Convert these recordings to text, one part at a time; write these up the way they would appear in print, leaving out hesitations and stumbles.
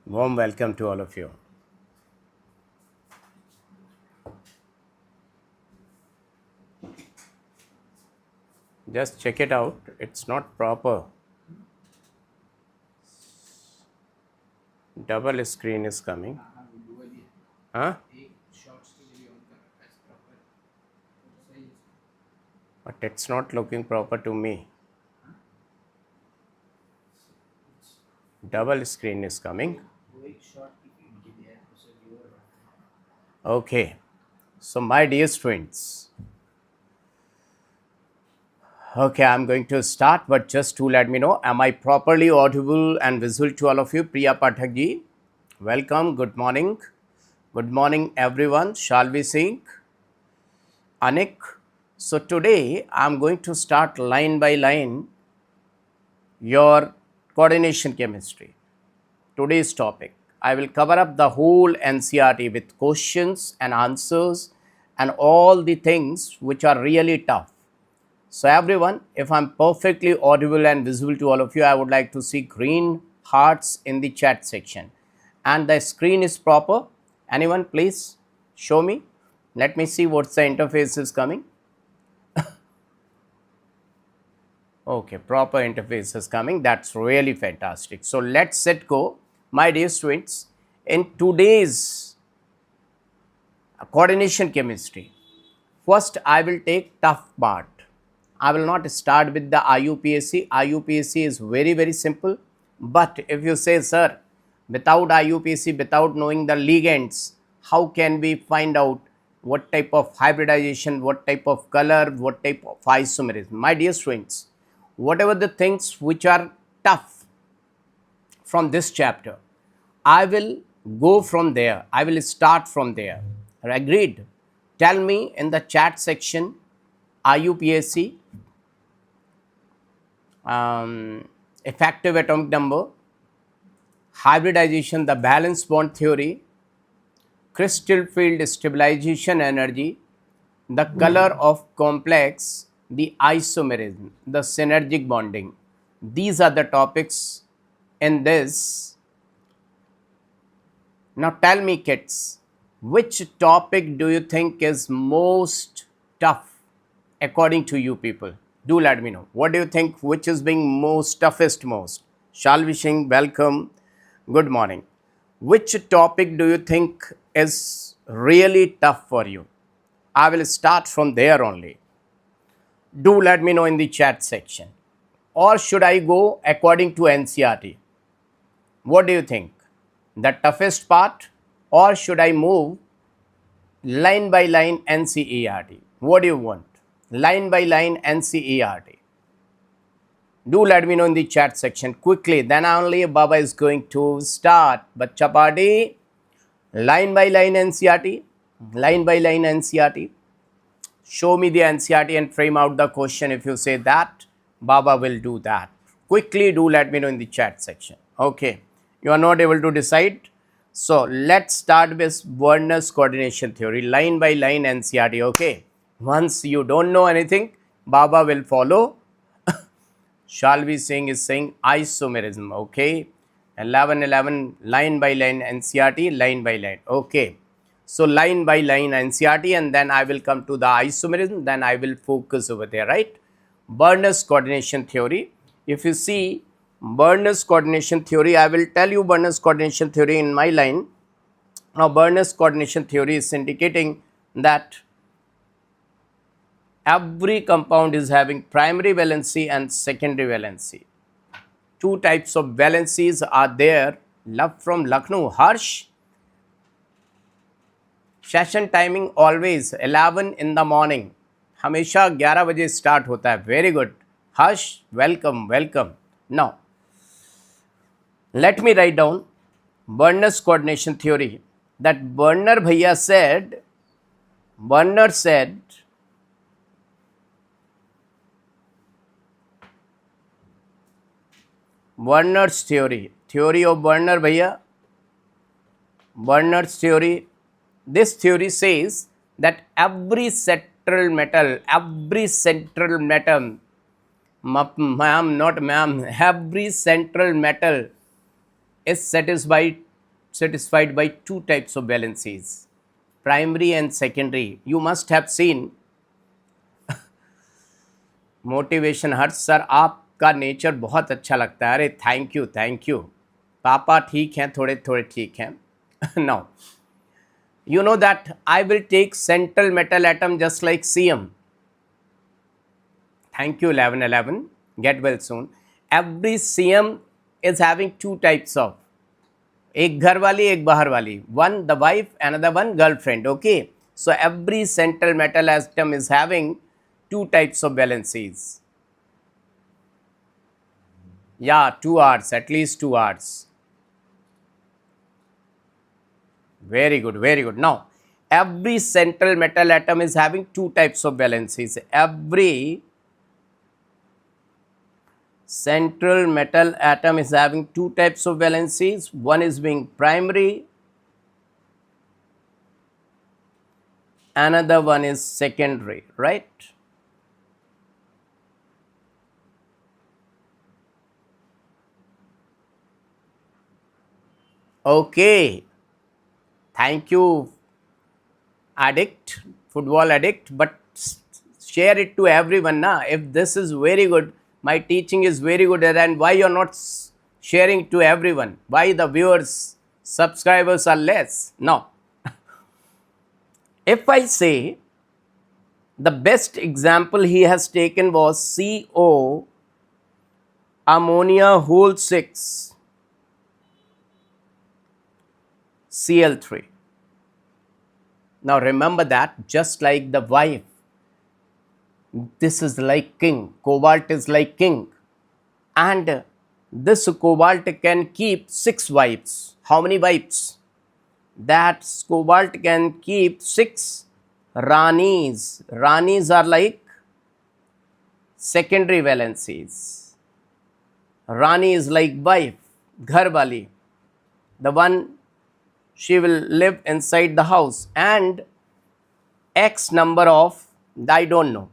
Warm welcome to all of you. Just check it out. It's not proper. Double screen is coming. Huh? But it's not looking proper to me. Double screen is coming. Okay. So my dear students, okay, I'm going to start, but just to let me know, am I properly audible and visible to all of you? Priya Pathak ji, welcome, good morning. Good morning, everyone. Shall we sing? Anik. So today, I'm going to start line by line your coordination chemistry. Today's topic. I will cover up the whole NCERT with questions and answers and all the things which are really tough. So everyone, if I'm perfectly audible and visible to all of you, I would like to see green hearts in the chat section. And the screen is proper. Anyone, please show me. Let me see what's the interface is coming. Okay, proper interface is coming. That's really fantastic. So let's set go. My dear students, in today's coordination chemistry, first I will take tough part. I will not start with the IUPAC. IUPAC is very simple. But if you say, sir, without IUPAC, without knowing the ligands, how can we find out what type of hybridization, what type of color, what type of isomerism? My dear students, whatever the things which are tough from this chapter, I will go from there. I will start from there. Agreed? Tell me in the chat section, IUPAC, effective atomic number, hybridization, the valence bond theory, crystal field stabilization energy, the color of complex, the isomerism, the synergic bonding. These are the topics in this. Now tell me kids, which topic do you think is most tough according to you people? Do let me know. What do you think, which is being most toughest most? Shall we sing? Welcome. Good morning. Which topic do you think is really tough for you? I will start from there only. Do let me know in the chat section. Or should I go according to NCERT? What do you think? The toughest part, or should I move line by line NCERT? What do you want? Line by line NCERT. Do let me know in the chat section quickly. Then only Baba is going to start. Bacha party, line by line NCERT. Line by line NCERT. Show me the NCERT and frame out the question. If you say that, Baba will do that. Quickly do let me know in the chat section. Okay. You are not able to decide. So let's start with Werner's coordination theory, line by line NCERT. Okay. Once you don't know anything, Baba will follow. Shall we sing is saying isomerism. Okay. 11 line by line NCERT, line by line. Okay. So line by line NCERT, and then I will come to the isomerism, then I will focus over there, right? Werner's coordination theory. If you see Werner's coordination theory, I will tell you Werner's coordination theory in my line. Now Werner's coordination theory is indicating that every compound is having primary valency and secondary valency. Two types of valencies are there. Love from Lucknow. Harsh, session timing always 11 in the morning, हमेशा 11 बजे start होता है. Very good Harsh, welcome welcome. Now let me write down Werner's coordination theory. That Werner भैया said, Werner said Werner's theory of Werner भैया, Werner's theory. This theory says that every central metal, every central metal is satisfied satisfied by two types of valencies, primary and secondary. You must have seen motivation Harsh sir आपका nature बहुत अच्छा लगता है. अरे thank you. पापा ठीक हैं, थोड़े थोड़े ठीक हैं. Now you know that I will take central metal atom just like Cm. Thank you 1111. Get well soon. Every Cm is having two types of, एक घर वाली एक बाहर वाली, one the wife, another one girlfriend. Okay, so every central metal atom is having two types of valencies. Yeah, 2 hours, at least 2 hours. Very good, very good. Now, every central metal atom is having two types of valencies. Every central metal atom is having two types of valencies. One is being primary, another one is secondary, right? Okay, thank you, addict, football addict, but share it to everyone. Na? If this is very good, my teaching is very good, and why you're not sharing to everyone? Why the viewers, subscribers are less? Now, if I say the best example he has taken was CO ammonia whole 6 Cl3. Now remember that, just like the wife, this is like king, cobalt is like king, and this cobalt can keep 6 wives. How many wives? That cobalt can keep 6 ranis. Ranis are like secondary valencies. Rani is like wife, ghar wali, the one she will live inside the house, and X number of, I don't know,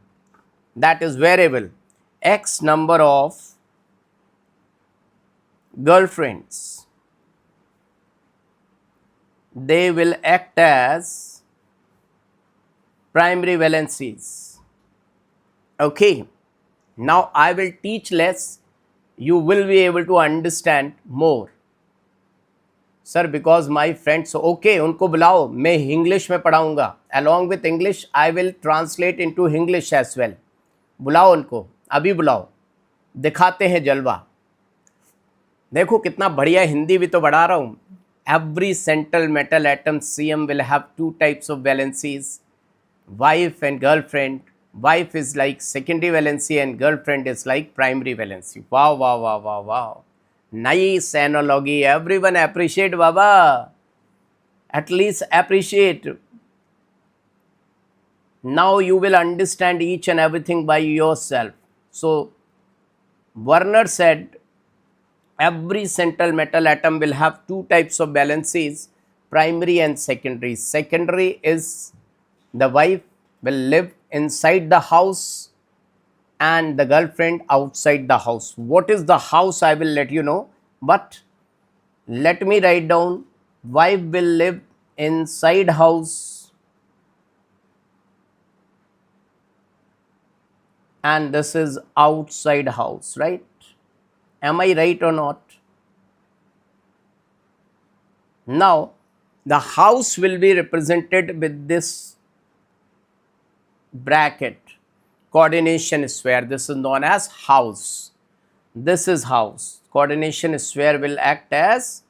that is variable, X number of girlfriends, they will act as primary valencies. Okay, now I will teach less, you will be able to understand more. Sir because my friends, okay उनको बुलाओ, मैं English में पढ़ाऊँगा, along with English I will translate into English as well. बुलाओ उनको, अभी बुलाओ, दिखाते हैं जलवा. देखो कितना बढ़िया हिंदी भी तो बढ़ा रहा हूँ. Every central metal atom Cm will have two types of valencies, wife and girlfriend. Wife is like secondary valency and girlfriend is like primary valency. वाह वाह वाह वाह वाह, nice analogy. Everyone appreciate, baba, at least appreciate. Now you will understand each and everything by yourself. So Werner said every central metal atom will have two types of valencies, primary and secondary. Secondary is the wife will live inside the house and the girlfriend outside the house. What is the house? I will let you know, but let me write down. Wife will live inside house and this is outside house, right? Am I right or not? Now the house will be represented with this bracket, coordination sphere. This is known as house. This is house. Coordination sphere will act as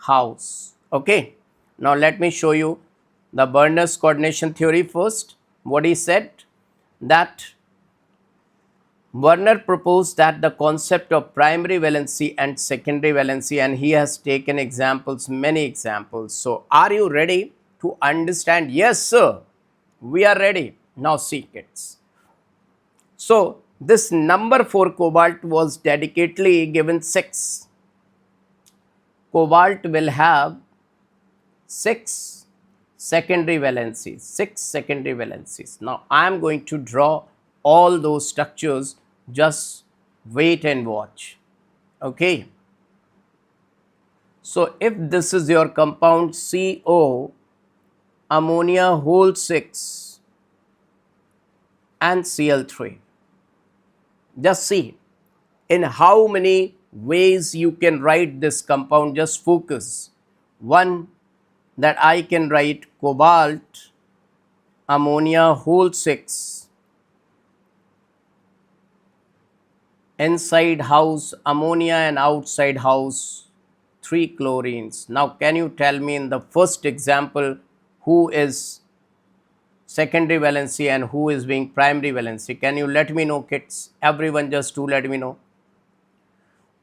house. Okay. Now let me show you the Werner's coordination theory first. What he said, that Werner proposed that the concept of primary valency and secondary valency, and he has taken examples, many examples. So are you ready to understand? Yes, sir. We are ready. Now see, kids. So this number for cobalt was dedicatedly given 6. Cobalt will have 6 secondary valencies. 6 secondary valencies. Now I am going to draw all those structures. Just wait and watch. Okay. So if this is your compound CO, ammonia whole 6 and Cl3, just see in how many ways you can write this compound. Just focus. One, that I can write cobalt, ammonia whole 6, inside house ammonia and outside house 3 chlorines. Now can you tell me in the first example who is secondary valency and who is being primary valency? Can you let me know, kids? Everyone just to let me know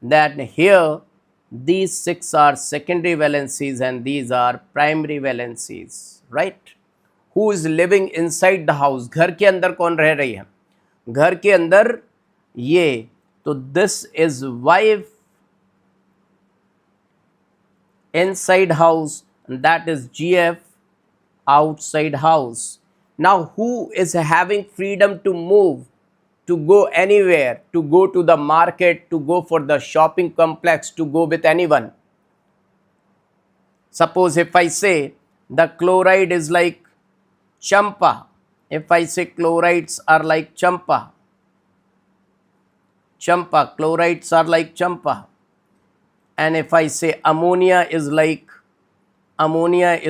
that here these 6 are secondary valencies and these are primary valencies, right? Who is living inside the house? घर के अंदर कौन रह रही है? घर के अंदर ये, तो this is wife inside house, and that is GF outside house. Now who is having freedom to move, to go anywhere, to go to the market, to go for the shopping complex, to go with anyone? Suppose if I say the chloride is like champa, if I say chlorides are like champa, chlorides are like champa, and if I say ammonia is like alia,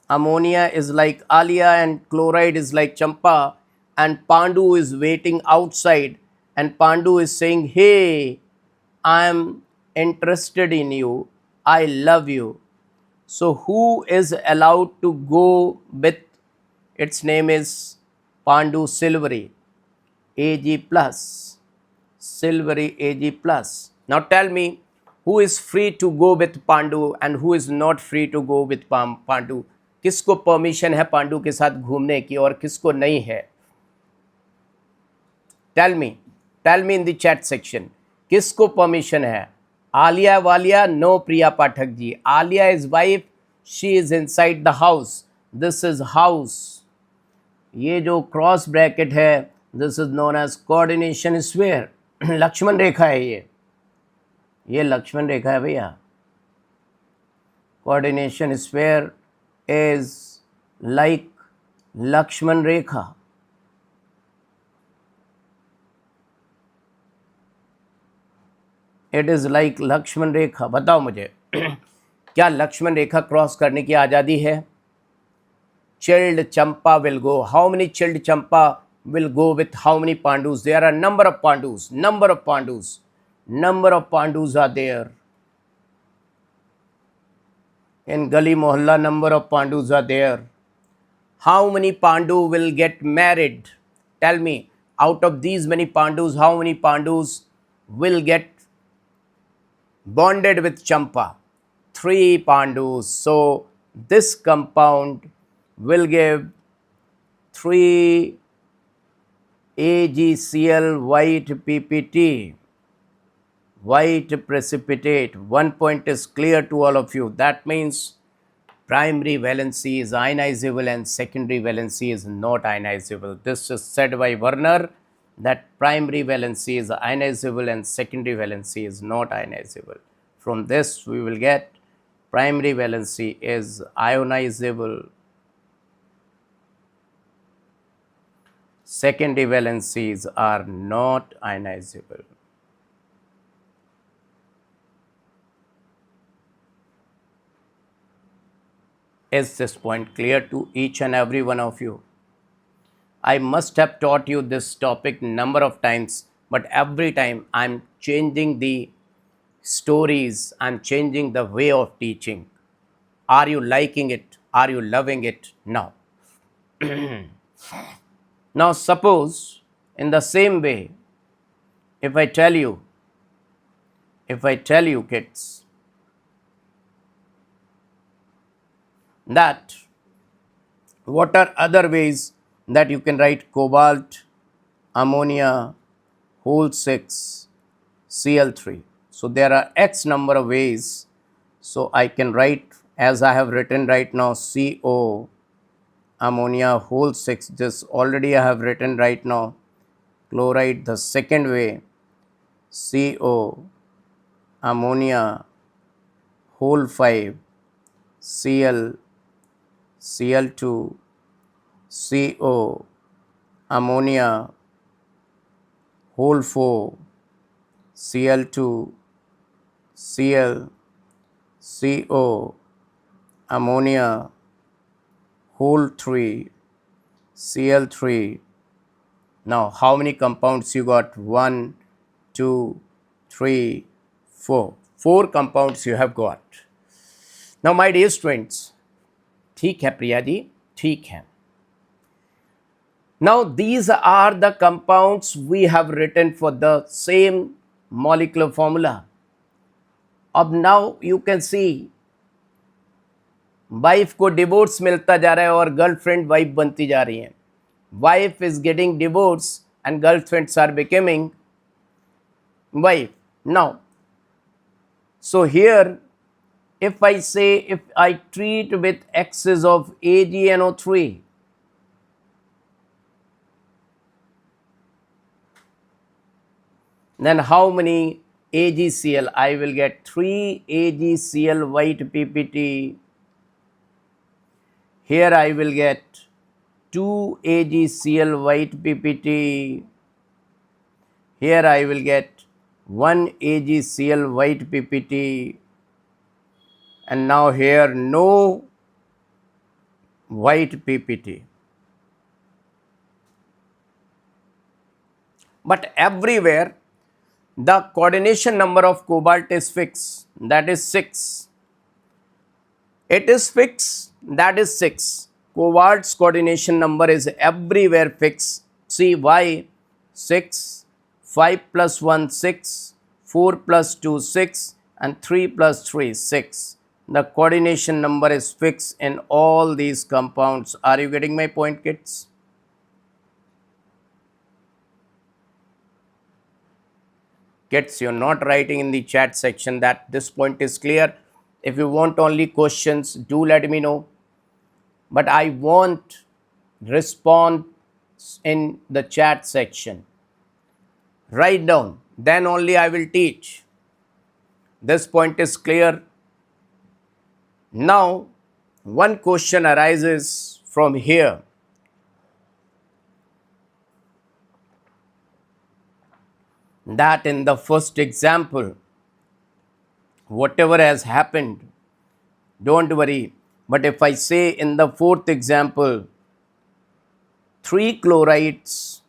ammonia is like alia and chloride is like champa, and Pandu is waiting outside and Pandu is saying, hey, I am interested in you, I love you. So who is allowed to go with, its name is Pandu Silvery Ag plus, Silvery Ag plus. Now tell me who is free to go with Pandu and who is not free to go with Pandu? किसको permission है पांडु के साथ घूमने की और किसको नहीं है? Tell me in the chat section, किसको परमिशन है? Alia Walia? No Priya Pathak ji, Alia is wife, she is inside the house, this is house. ये जो क्रॉस ब्रैकेट है this is known as coordination sphere. Lakshman Rekha है ये लक्ष्मण रेखा है भैया. Coordination sphere is like Lakshman Rekha. It is like Lakshman Rekha. बताओ मुझे क्या लक्ष्मण रेखा क्रॉस करने की आज़ादी है? Chilled champa will go. How many chilled champa will go with how many Pandus? There are number of Pandus are there. In Gali Mohalla, number of Pandus are there. How many Pandu will get married? Tell me, out of these many Pandus, how many Pandus will get bonded with Champa? 3 Pandus. So this compound will give 3 AgCl white PPT, white precipitate. One point is clear to all of you. That means primary valency is ionizable and secondary valency is not ionizable. This is said by Werner, that primary valency is ionizable and secondary valency is not ionizable. From this we will get primary valency is ionizable, secondary valencies are not ionizable. Is this point clear to each and every one of you? I must have taught you this topic number of times, but every time I'm changing the stories, I'm changing the way of teaching. Are you liking it? Are you loving it? Now, now suppose in the same way, if I tell you kids, that what are other ways that you can write cobalt, ammonia, whole 6, Cl3. So there are X number of ways. So I can write, as I have written right now, CO, ammonia whole 6. This already I have written right now. Chloride the second way, CO, ammonia whole 5, Cl, Cl2, CO, ammonia whole 4, Cl2, Cl, CO, ammonia whole 3, Cl3. Now, how many compounds you got? 1, 2, 3, 4. 4 compounds you have got. Now, my dear students, ठीक है प्रिया जी, ठीक है. Now, these are the compounds we have written for the same molecular formula. अब now you can see wife को divorce मिलता जा रहा है और गर्लफ्रेंड वाइफ बनती जा रही है. Wife is getting divorce and girlfriends are becoming wife. Now so here if I say, if I treat with excess of AgNO3, then how many AgCl? I will get 3 AgCl white PPT. Here I will get 2 AgCl white PPT. Here I will get 1 AgCl white PPT. And now here no white PPT. But everywhere the coordination number of cobalt is fixed, that is 6. It is fixed, that is 6. Cobalt's coordination number is everywhere fixed. See why? 6, 5 plus 1, 6, 4 plus 2, 6, and 3 plus 3, 6. The coordination number is fixed in all these compounds. Are you getting my point, kids? Kids, you're not writing in the chat section that this point is clear. If you want only questions, do let me know. But I want response in the chat section. Write down, then only I will teach. This point is clear. Now, one question arises from here. That in the first example, whatever has happened, don't worry. But if I say in the fourth example, 3 chlorides,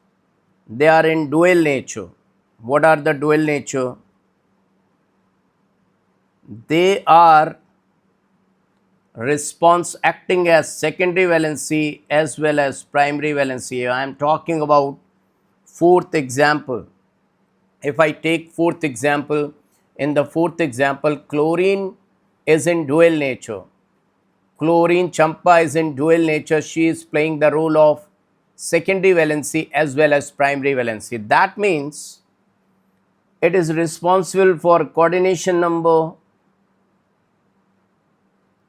they are in dual nature. What are the dual nature? They are acting as secondary valency as well as primary valency. I am talking about fourth example. If I take fourth example, in the fourth example, chlorine is in dual nature. Chlorine Champa is in dual nature. She is playing the role of secondary valency as well as primary valency. That means it is responsible for coordination number.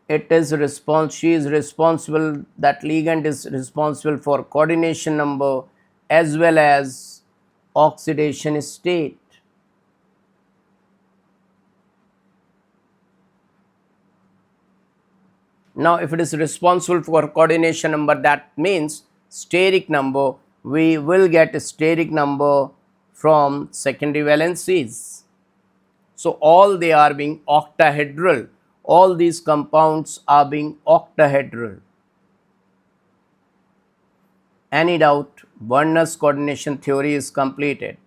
She is responsible, that ligand is responsible for coordination number as well as oxidation state. Now, if it is responsible for coordination number, that means steric number, we will get a steric number from secondary valencies. So, all they are being octahedral. All these compounds are being octahedral. Any doubt? Werner's coordination theory is completed.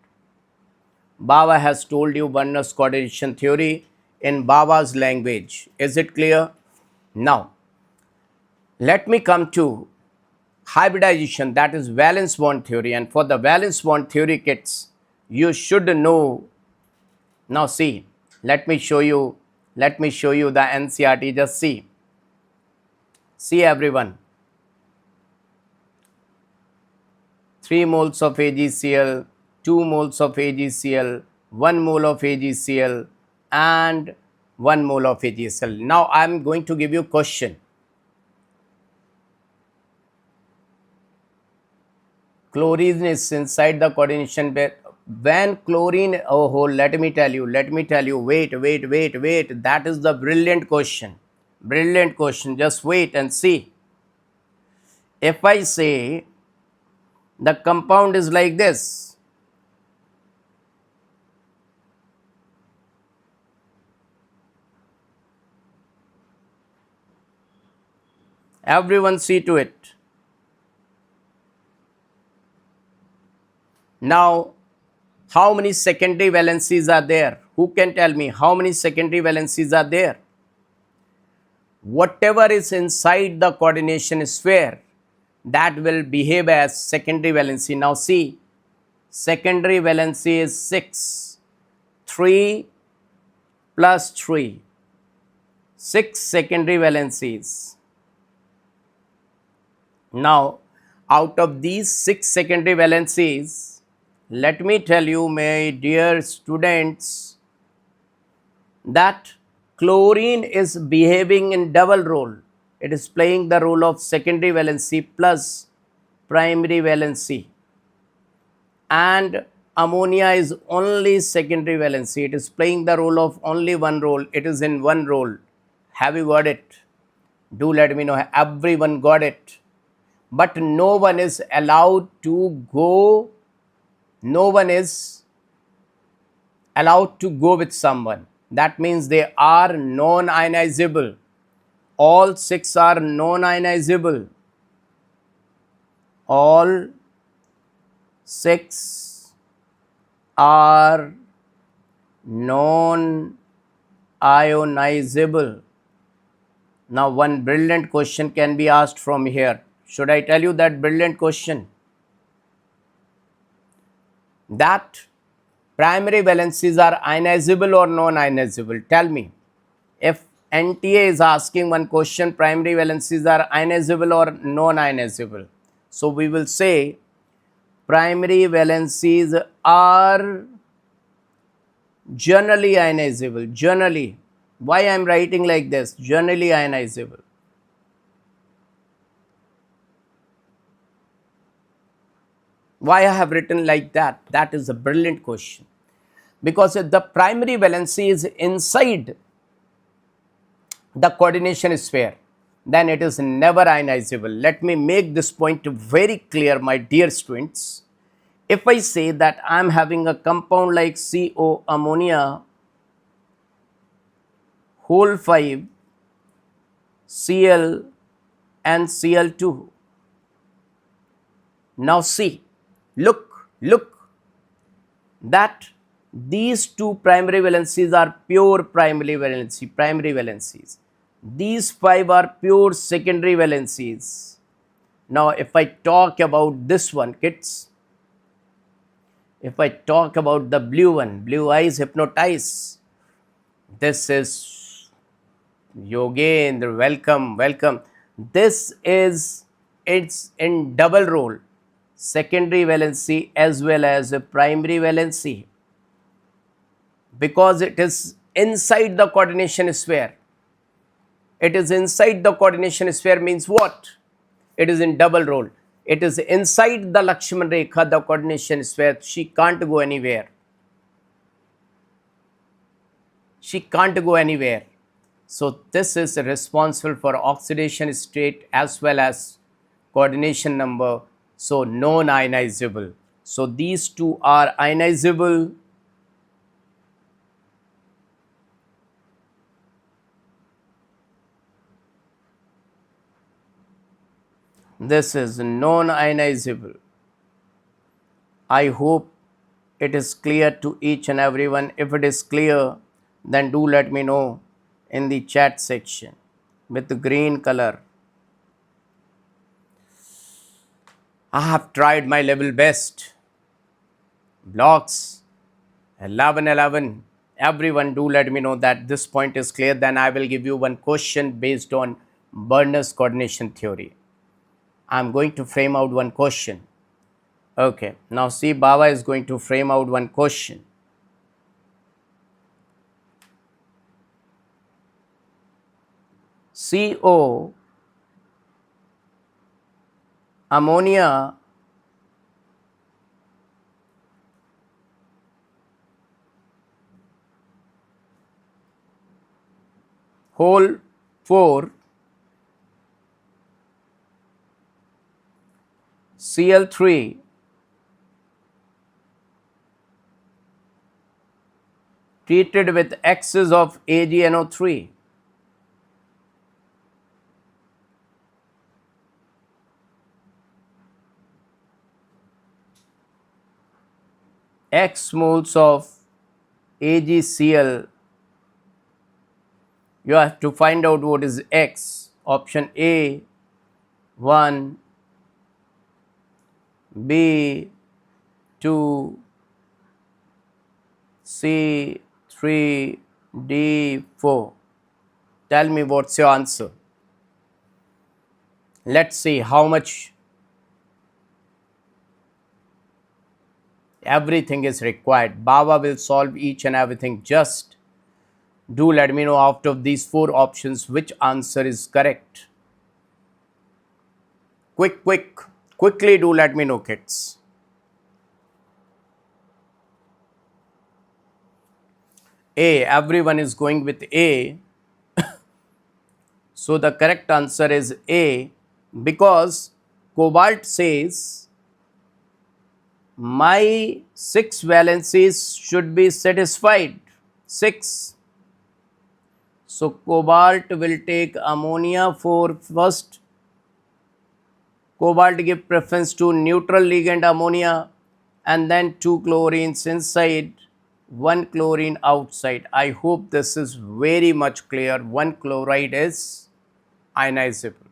Baba has told you Werner's coordination theory in Baba's language. Is it clear? Now, let me come to hybridization, that is valence bond theory. And for the valence bond theory, kids, you should know. Now see, let me show you the NCERT. Just see everyone. 3 moles of AgCl, 2 moles of AgCl, 1 mole of AgCl, and 1 mole of AgCl. Now I am going to give you a question. Chlorine is inside the coordination pair. When chlorine, oh, let me tell you, wait. That is the brilliant question. Brilliant question. Just wait and see. If I say the compound is like this, everyone see to it. Now, how many secondary valencies are there? Who can tell me how many secondary valencies are there? Whatever is inside the coordination sphere, that will behave as secondary valency. Now see, secondary valency is 6, 3 plus 3, 6 secondary valencies. Now, out of these 6 secondary valencies, let me tell you, my dear students, that chlorine is behaving in double role. It is playing the role of secondary valency plus primary valency, and ammonia is only secondary valency. It is playing the role of only one role. It is in one role. Have you got it? Do let me know. Everyone got it. But no one is allowed to go. No one is allowed to go with someone. That means they are non-ionizable. All 6 are non-ionizable. All 6 are non-ionizable. Now, one brilliant question can be asked from here. Should I tell you that brilliant question? That primary valencies are ionizable or non-ionizable? Tell me. If NTA is asking one question, primary valencies are ionizable or non-ionizable? So we will say primary valencies are generally ionizable. Generally. Why I am writing like this? Generally ionizable. Why I have written like that? That is a brilliant question. Because the primary valency is inside the coordination sphere, then it is never ionizable. Let me make this point very clear, my dear students. If I say that I am having a compound like CO ammonia whole 5 Cl and Cl2. Now see, look, that these two primary valencies are pure primary valencies. These 5 are pure secondary valencies. Now, if I talk about this one, kids, if I talk about the blue one, blue eyes hypnotize. This is Yogendra, welcome. This is, it's in double role, secondary valency as well as a primary valency, because it is inside the coordination sphere. It is inside the coordination sphere means what? It is in double role. It is inside the Lakshman Rekha, the coordination sphere. She can't go anywhere. She can't go anywhere. So this is responsible for oxidation state as well as coordination number. So non-ionizable. So these two are ionizable. This is non-ionizable. I hope it is clear to each and everyone. If it is clear, then do let me know in the chat section with the green color. I have tried my level best. Blocks 11. Everyone do let me know that this point is clear. Then I will give you one question based on Werner's coordination theory. I am going to frame out one question. Okay, now see, Baba is going to frame out one question. CO ammonia whole 4 Cl3 treated with excess of AgNO3. X moles of AgCl, you have to find out what is X. Option A 1, B 2, C 3, D 4. Tell me what's your answer. Let's see how much everything is required. Baba will solve each and everything. Just do let me know out of these 4 options which answer is correct. Quickly do let me know, kids. A, everyone is going with A. So the correct answer is A, because cobalt says my 6 valencies should be satisfied. 6. So cobalt will take ammonia for first. Cobalt give preference to neutral ligand ammonia, and then 2 chlorines inside, 1 chlorine outside. I hope this is very much clear. 1 chloride is ionizable.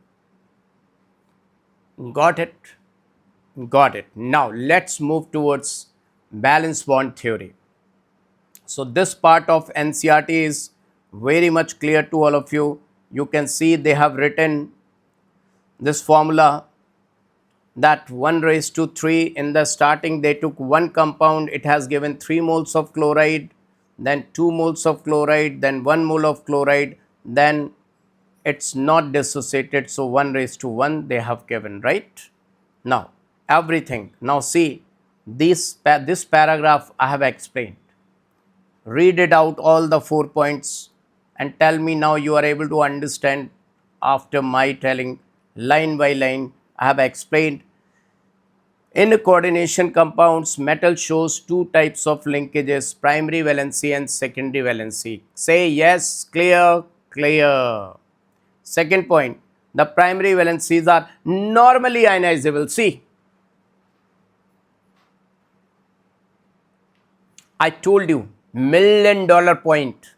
Got it? Got it. Now let's move towards valence bond theory. So this part of NCERT is very much clear to all of you. You can see they have written this formula, that 1 raised to 3 in the starting they took one compound, it has given 3 moles of chloride, then 2 moles of chloride, then 1 mole of chloride, then it's not dissociated, so 1 raised to 1 they have given, right? Now everything, now see this paragraph I have explained. Read it out, all the 4 points, and tell me now you are able to understand after my telling line by line. I have explained. In coordination compounds, metal shows 2 types of linkages, primary valency and secondary valency. Say yes, clear, clear. Second point, the primary valencies are normally ionizable. See, I told you, $1,000,000 point.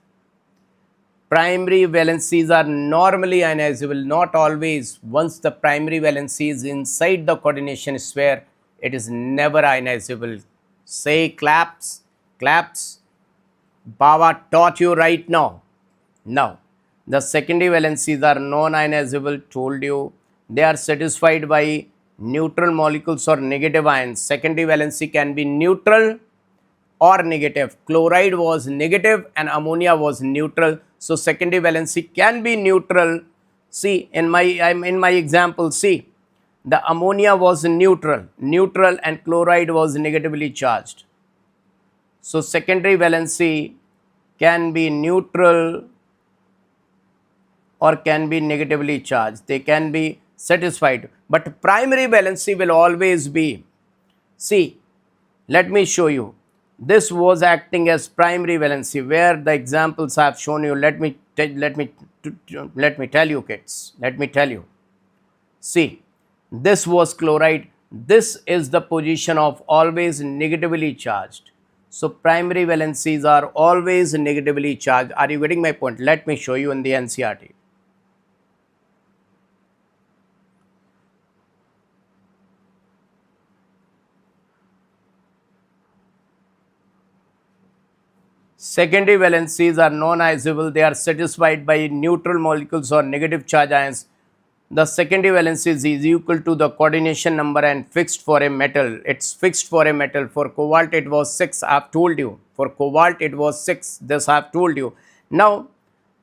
Primary valencies are normally ionizable, not always. Once the primary valency is inside the coordination sphere, it is never ionizable. Say claps, claps. Baba taught you right now. Now, the secondary valencies are non-ionizable, told you. They are satisfied by neutral molecules or negative ions. Secondary valency can be neutral or negative. Chloride was negative and ammonia was neutral. So secondary valency can be neutral. See, in my example, see, the ammonia was neutral, and chloride was negatively charged. So secondary valency can be neutral or can be negatively charged. They can be satisfied. But primary valency will always be, see, let me show you. This was acting as primary valency, where the examples I have shown you. Let me tell you, kids. Let me tell you. See, this was chloride. This is the position of always negatively charged. So primary valencies are always negatively charged. Are you getting my point? Let me show you in the NCERT. Secondary valencies are non-ionizable. They are satisfied by neutral molecules or negative charge ions. The secondary valency is equal to the coordination number and fixed for a metal. It's fixed for a metal. For cobalt it was 6, I have told you. For cobalt it was 6, this I have told you. Now,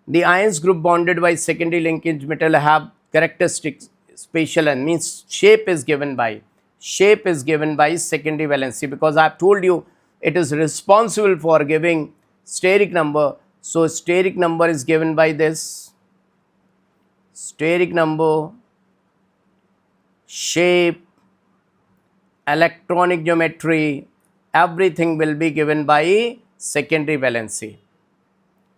the ions group bonded by secondary linkage metal have characteristics spatial, and means shape is given by secondary valency, because I have told you it is responsible for giving steric number. So steric number is given by this. steric number, shape, electronic geometry, everything will be given by secondary valency.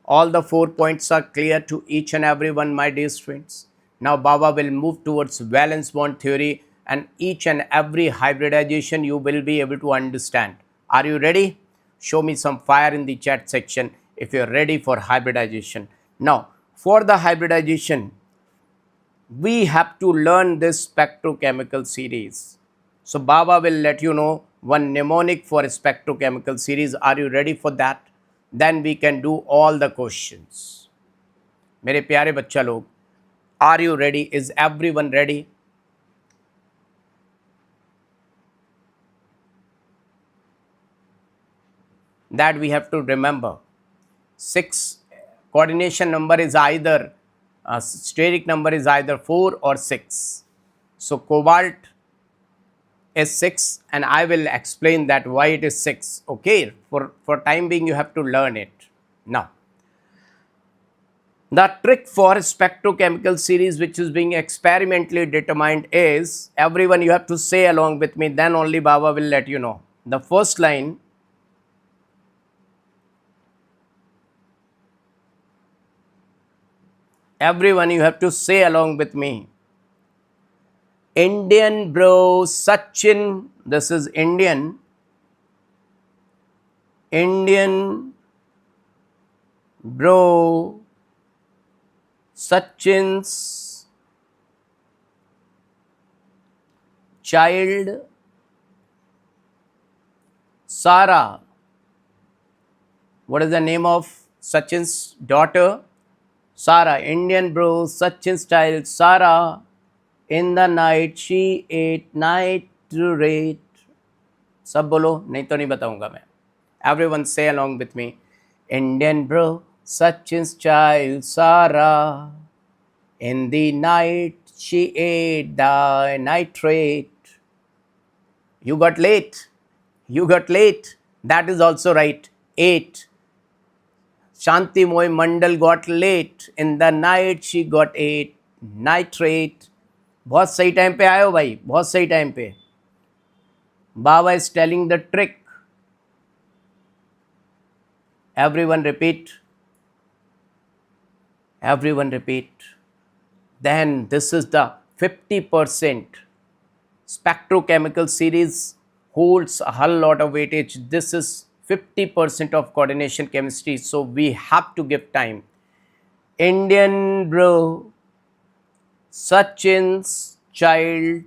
All the 4 points are clear to each and every one, my dear students. Now Baba will move towards valence bond theory, and each and every hybridization you will be able to understand. Are you ready? Show me some fire in the chat section if you're ready for hybridization. Now, for the hybridization, we have to learn this spectrochemical series. So Baba will let you know one mnemonic for spectrochemical series. Are you ready for that? Then we can do all the questions. मेरे प्यारे बच्चा लोग, are you ready? Is everyone ready? That we have to remember. 6 coordination number is either steric number is either 4 or 6. So cobalt is 6, and I will explain that why it is 6. Okay, for time being you have to learn it. Now, the trick for spectrochemical series which is being experimentally determined is, everyone you have to say along with me, then only Baba will let you know. The first line, everyone you have to say along with me. Indian bro Sachin, this is Indian bro Sachin's child Sara. What is the name of Sachin's daughter? Sara. Indian bro Sachin's child Sara. In the night she ate nitrate. सब बोलो, नहीं तो नहीं बताऊंगा मैं. Everyone say along with me. Indian bro Sachin's child Sara. In the night she ate the nitrate. You got late. You got late. That is also right. 8. Shanti Moy Mandal got late. In the night she got 8 nitrate. बहुत सही time पे आए हो भाई, बहुत सही time पे. Baba is telling the trick. Everyone repeat. Everyone repeat. Then this is the 50% spectrochemical series holds a whole lot of weightage. This is 50% of coordination chemistry. So we have to give time. Indian bro Sachin's child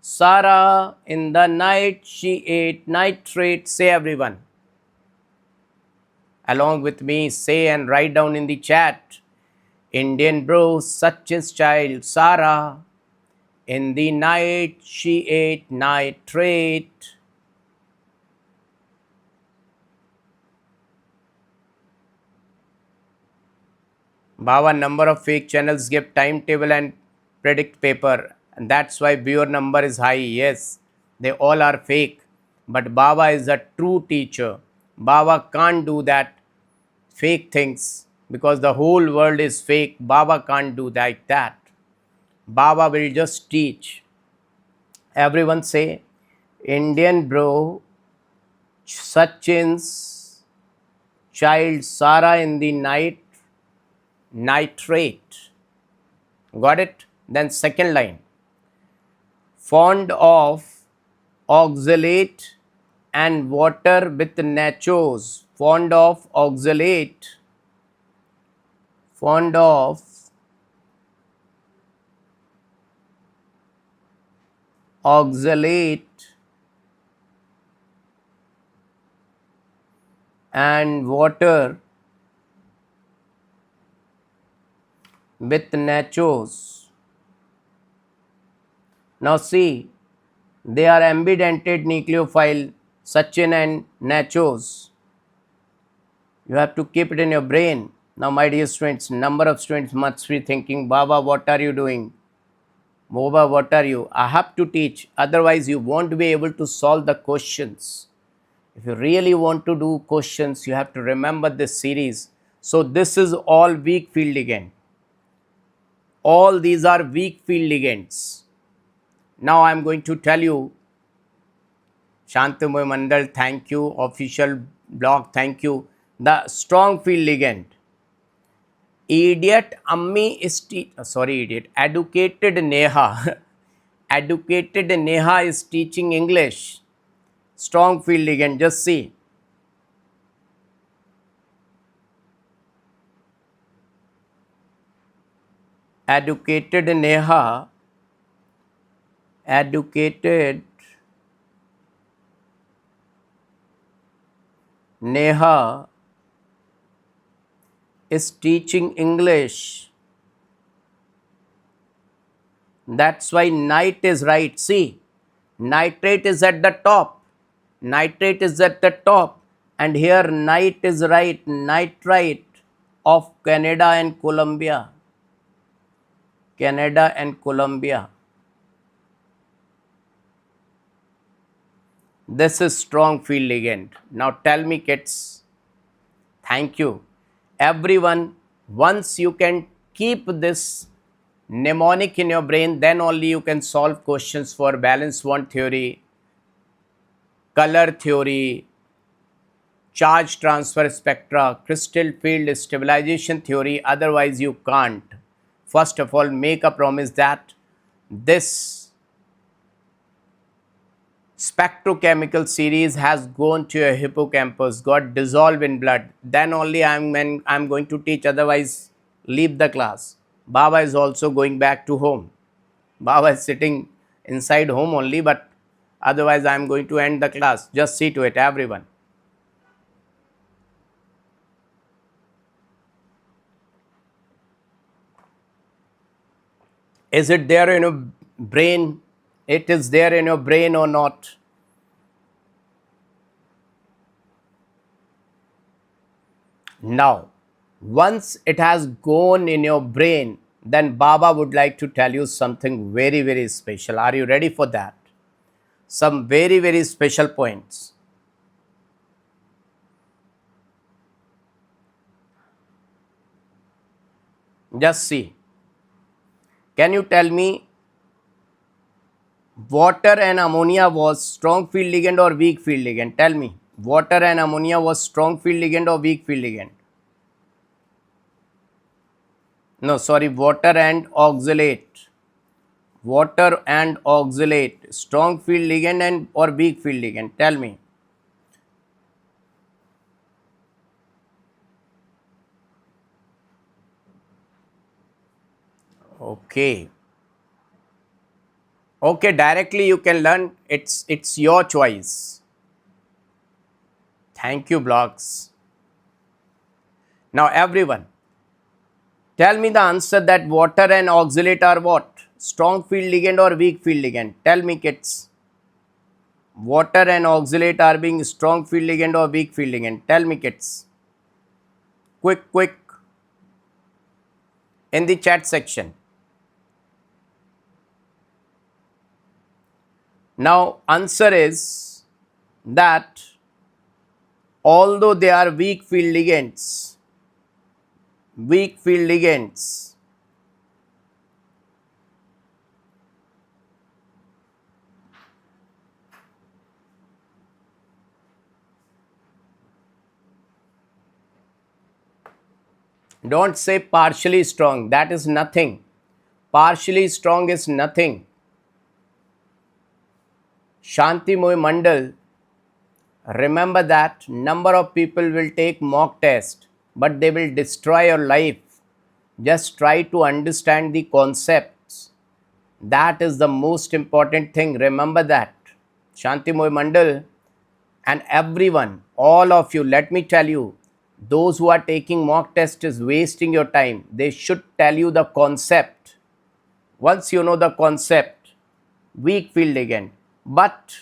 Sara, in the night she ate nitrate. Say everyone. Along with me, say and write down in the chat. Indian bro Sachin's child Sara, in the night she ate nitrate. Baba, number of fake channels give timetable and predict paper, and that's why viewer number is high. Yes, they all are fake, but Baba is a true teacher. Baba can't do that fake things because the whole world is fake. Baba can't do like that. Baba will just teach. Everyone say, Indian bro Sachin's child Sara, in the night nitrate. Got it? Then second line. Fond of oxalate and water with nachos. Fond of oxalate. Fond of oxalate and water with nachos. Now see, they are ambidentate nucleophile, Sachin and nachos. You have to keep it in your brain. Now my dear students, number of students must be thinking, Baba, what are you doing? Baba, what are you? I have to teach, otherwise you won't be able to solve the questions. If you really want to do questions, you have to remember this series. So this is all weak field again. All these are weak field ligands. Now I am going to tell you. Shantamoy Mandal, thank you. Official blog, thank you. The strong field ligand. Idiot Ammi is sorry, idiot. Educated Neha. Educated Neha is teaching English. Strong field ligand. Just see. Educated Neha. Educated Neha is teaching English. That's why night is right. See, nitrate is at the top. Nitrate is at the top. And here night is right. Nitrite of Canada and Colombia. Canada and Colombia. This is strong field ligand. Now tell me, kids. Thank you. Everyone, once you can keep this mnemonic in your brain, then only you can solve questions for valence bond theory, color theory, charge transfer spectra, crystal field stabilization theory. Otherwise, you can't. First of all, make a promise that this spectrochemical series has gone to your hippocampus, got dissolved in blood. Then only I'm going to teach. Otherwise, leave the class. Baba is also going back to home. Baba is sitting inside home only, but otherwise I am going to end the class. Just see to it, everyone. Is it there in your brain? It is there in your brain or not? Now, once it has gone in your brain, then Baba would like to tell you something very, very special. Are you ready for that? Some very, very special points. Just see. Can you tell me water and ammonia was strong field ligand or weak field ligand? Tell me. Water and ammonia was strong field ligand or weak field ligand? No, sorry, water and oxalate. Water and oxalate. Strong field ligand and or weak field ligand? Tell me. Okay. Okay, directly you can learn. It's your choice. Thank you, blocks. Now everyone, tell me the answer that water and oxalate are what? Strong field ligand or weak field ligand? Tell me, kids. Water and oxalate are being strong field ligand or weak field ligand? Tell me, kids. Quick, quick. In the chat section. Now, answer is that although they are weak field ligands, don't say partially strong. That is nothing. Partially strong is nothing. Shantamoy Mandal, remember that number of people will take mock test, but they will destroy your life. Just try to understand the concepts. That is the most important thing. Remember that. Shantamoy Mandal and everyone, all of you, let me tell you, those who are taking mock test is wasting your time. They should tell you the concept. Once you know the concept, weak field ligand. But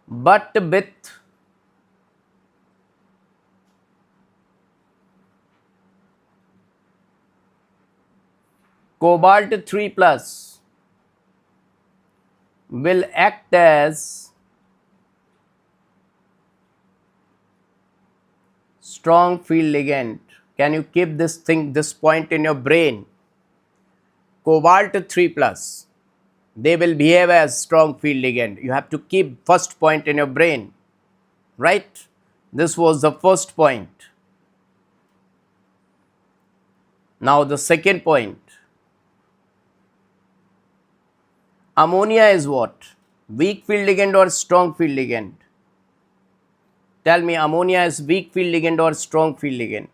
with cobalt 3 plus will act as strong field ligand. Can you keep this point in your brain? Cobalt 3 plus, they will behave as strong field ligand. You have to keep first point in your brain, right? This was the first point. Now the second point. Ammonia is what? Weak field ligand or strong field ligand? Tell me, ammonia is weak field ligand or strong field ligand?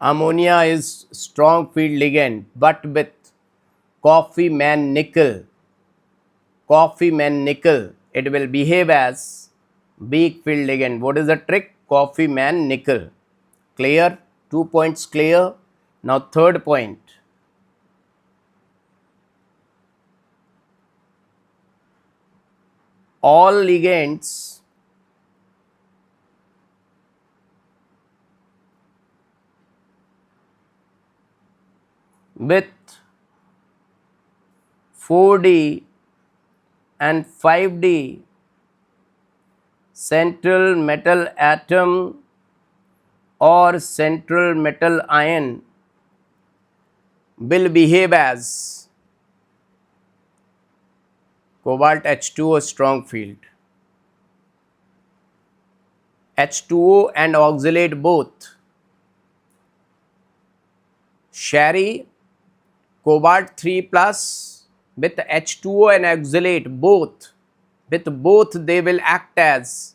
Ammonia is strong field ligand, but with coffee man nickel, it will behave as weak field ligand. What is the trick? Coffee man nickel. Clear? 2 points clear. Now third point. All ligands with 4D and 5D central metal atom or central metal ion will behave as cobalt H2O strong field. H2O and oxalate both. Sherry, cobalt 3 plus with H2O and oxalate both. With both they will act as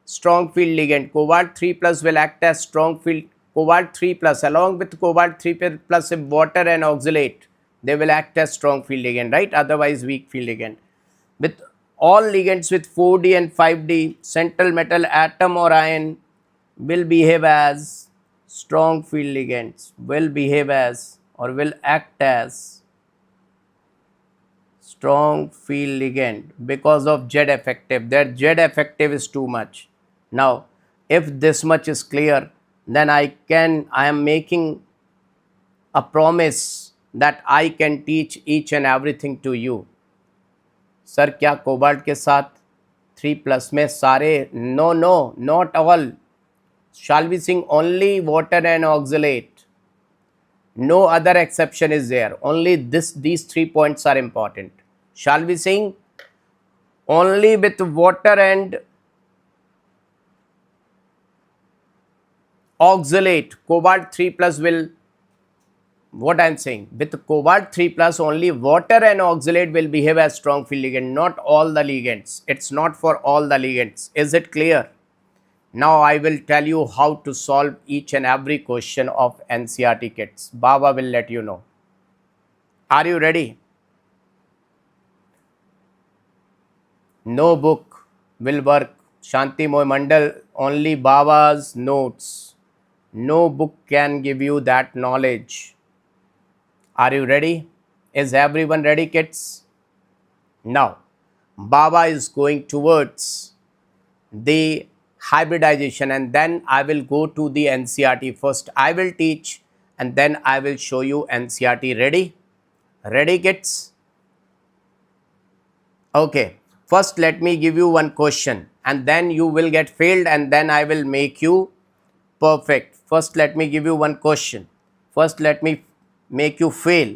strong field ligand. Cobalt 3 plus will act as strong field. Cobalt 3 plus along with cobalt 3 plus water and oxalate, they will act as strong field ligand, right? Otherwise weak field ligand. With all ligands with 4D and 5D central metal atom or ion will behave as strong field ligands, will behave as or will act as strong field ligand because of Z effective. Their Z effective is too much. Now, if this much is clear, then I am making a promise that I can teach each and everything to you. Sir क्या cobalt के साथ 3 plus में सारे? No no, not all. Shall we sing only water and oxalate? No other exception is there. Only these 3 points are important. Shall we sing only with water and oxalate? Cobalt 3 plus will, what I am saying, with cobalt 3 plus only water and oxalate will behave as strong field ligand, not all the ligands. It's not for all the ligands. Is it clear? Now I will tell you how to solve each and every question of NCERT kits. Baba will let you know. Are you ready? No book will work. Shanti Moy Mandal, only Baba's notes. No book can give you that knowledge. Are you ready? Is everyone ready, kids? Now, Baba is going towards the hybridization and then I will go to the NCERT. First I will teach and then I will show you NCERT. Ready? Ready, kids? Okay. First let me give you one question and then you will get failed and then I will make you perfect. First let me give you one question. First let me make you fail.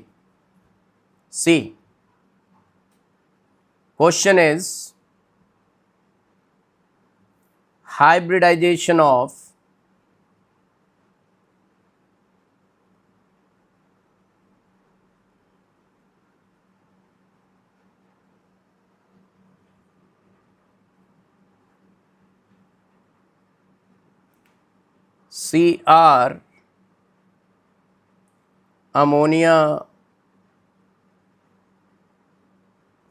See. Question is hybridization of Cr ammonia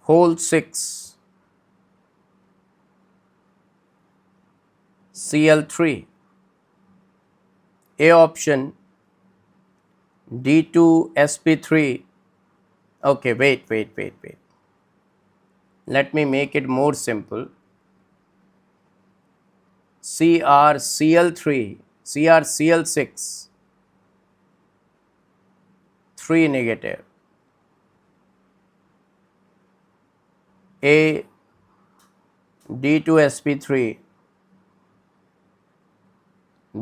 whole 6 Cl3. A option D2sp3. Okay, wait. Let me make it more simple. CrCl3, CrCl6, 3 negative. A D2sp3,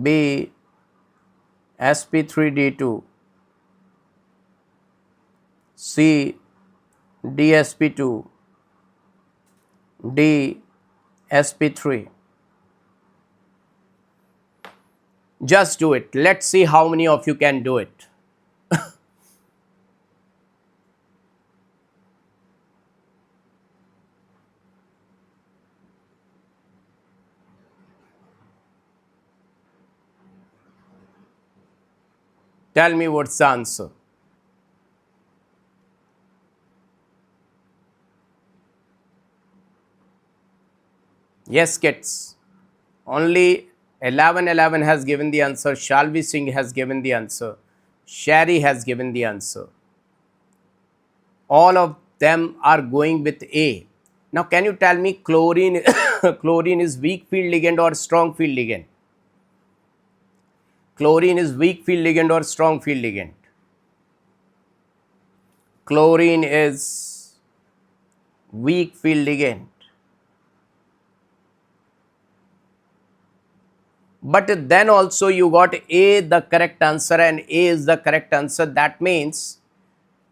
B sp3d2, C dsp2, D sp3. Just do it. Let's see how many of you can do it. Tell me what's the answer. Yes, kids. Only 1111 has given the answer. Shalvi Singh has given the answer. Shari has given the answer. All of them are going with A. Now, can you tell me chlorine, chlorine is weak field ligand or strong field ligand? Chlorine is weak field ligand or strong field ligand? Chlorine is weak field ligand. But then also you got A the correct answer, and A is the correct answer. That means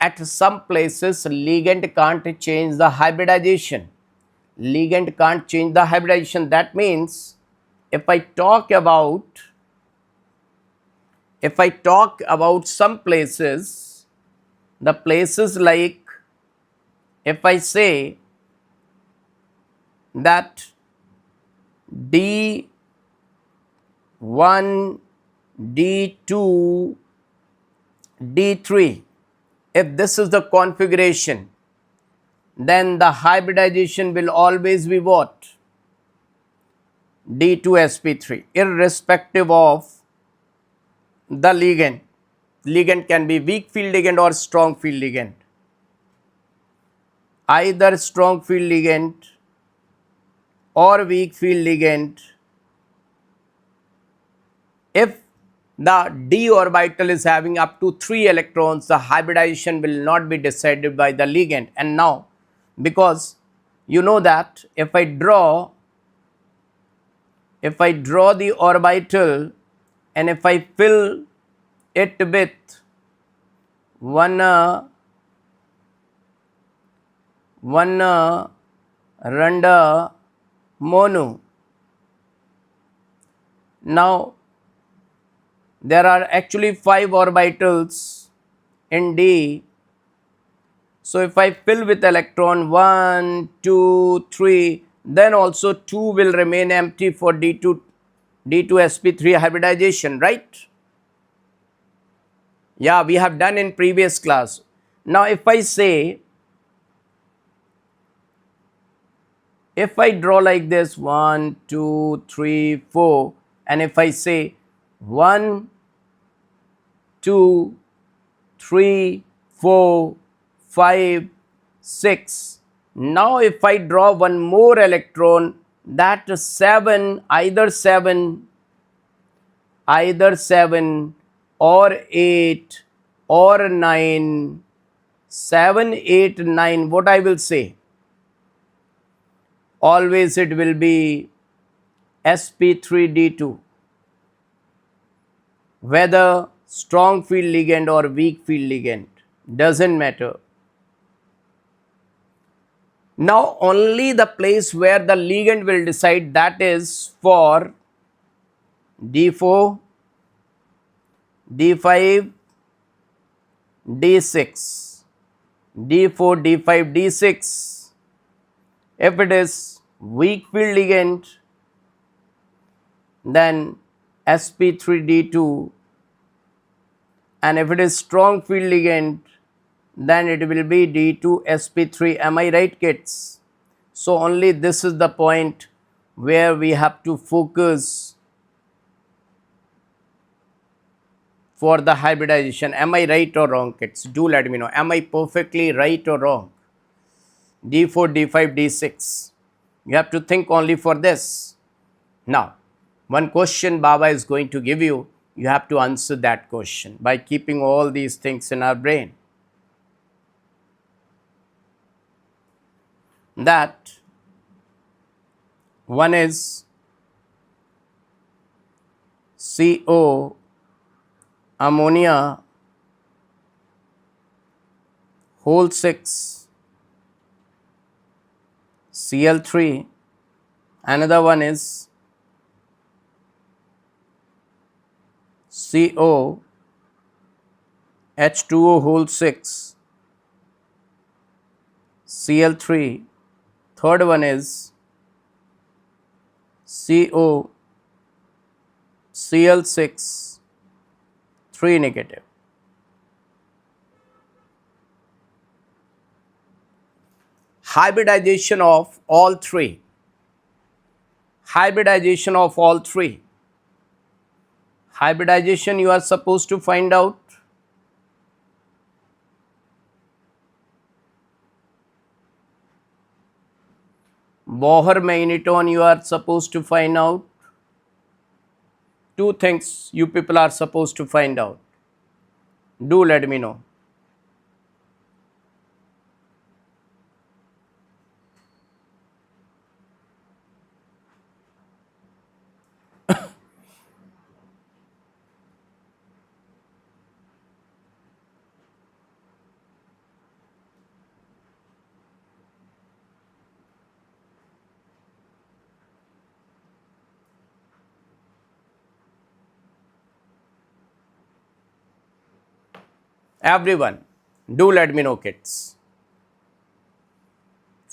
at some places ligand can't change the hybridization. Ligand can't change the hybridization. That means if I talk about some places, the places like, if I say that D1, D2, D3, if this is the configuration, then the hybridization will always be what? D2sp3, irrespective of the ligand. Ligand can be weak field ligand or strong field ligand. Either strong field ligand or weak field ligand, if the d orbital is having up to 3 electrons, the hybridization will not be decided by the ligand. And now, because you know that if I draw the orbital and if I fill it with one randa mono, now there are actually 5 orbitals in D. So if I fill with electron 1, 2, 3, then also 2 will remain empty for D2sp3 hybridization, right? Yeah, we have done in previous class. Now if I draw like this 1, 2, 3, 4, and if I say 1, 2, 3, 4, 5, 6. Now if I draw one more electron, that 7, either 7 or 8 or 9, 7, 8, 9, what I will say? Always it will be sp3d2. Whether strong field ligand or weak field ligand, doesn't matter. Now only the place where the ligand will decide, that is for D4, D5, D6, D4, D5, D6. If it is weak field ligand, then sp3d2, and if it is strong field ligand, then it will be D2sp3. Am I right, kids? So only this is the point where we have to focus for the hybridization. Am I right or wrong, kids? Do let me know. Am I perfectly right or wrong? D4, D5, D6. You have to think only for this. Now, one question Baba is going to give you. You have to answer that question by keeping all these things in our brain. That one is CO, ammonia, whole 6, Cl3. Another one is CO, H2O whole 6, Cl3. Third one is CO, Cl6, 3 negative. Hybridization of all three. Hybridization of all three. Hybridization you are supposed to find out. Bohr-Magneton you are supposed to find out. Two things you people are supposed to find out. Do let me know. Everyone, do let me know, kids.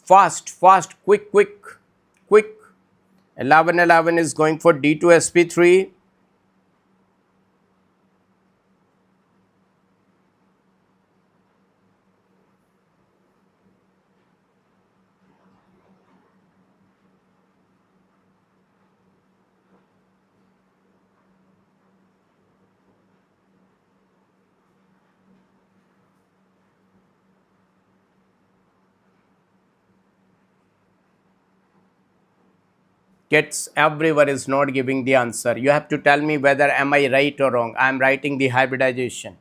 Fast, fast, quick, quick, quick. 1111 is going for D2sp3. Kids, everyone is not giving the answer. You have to tell me whether am I right or wrong. I am writing the hybridization.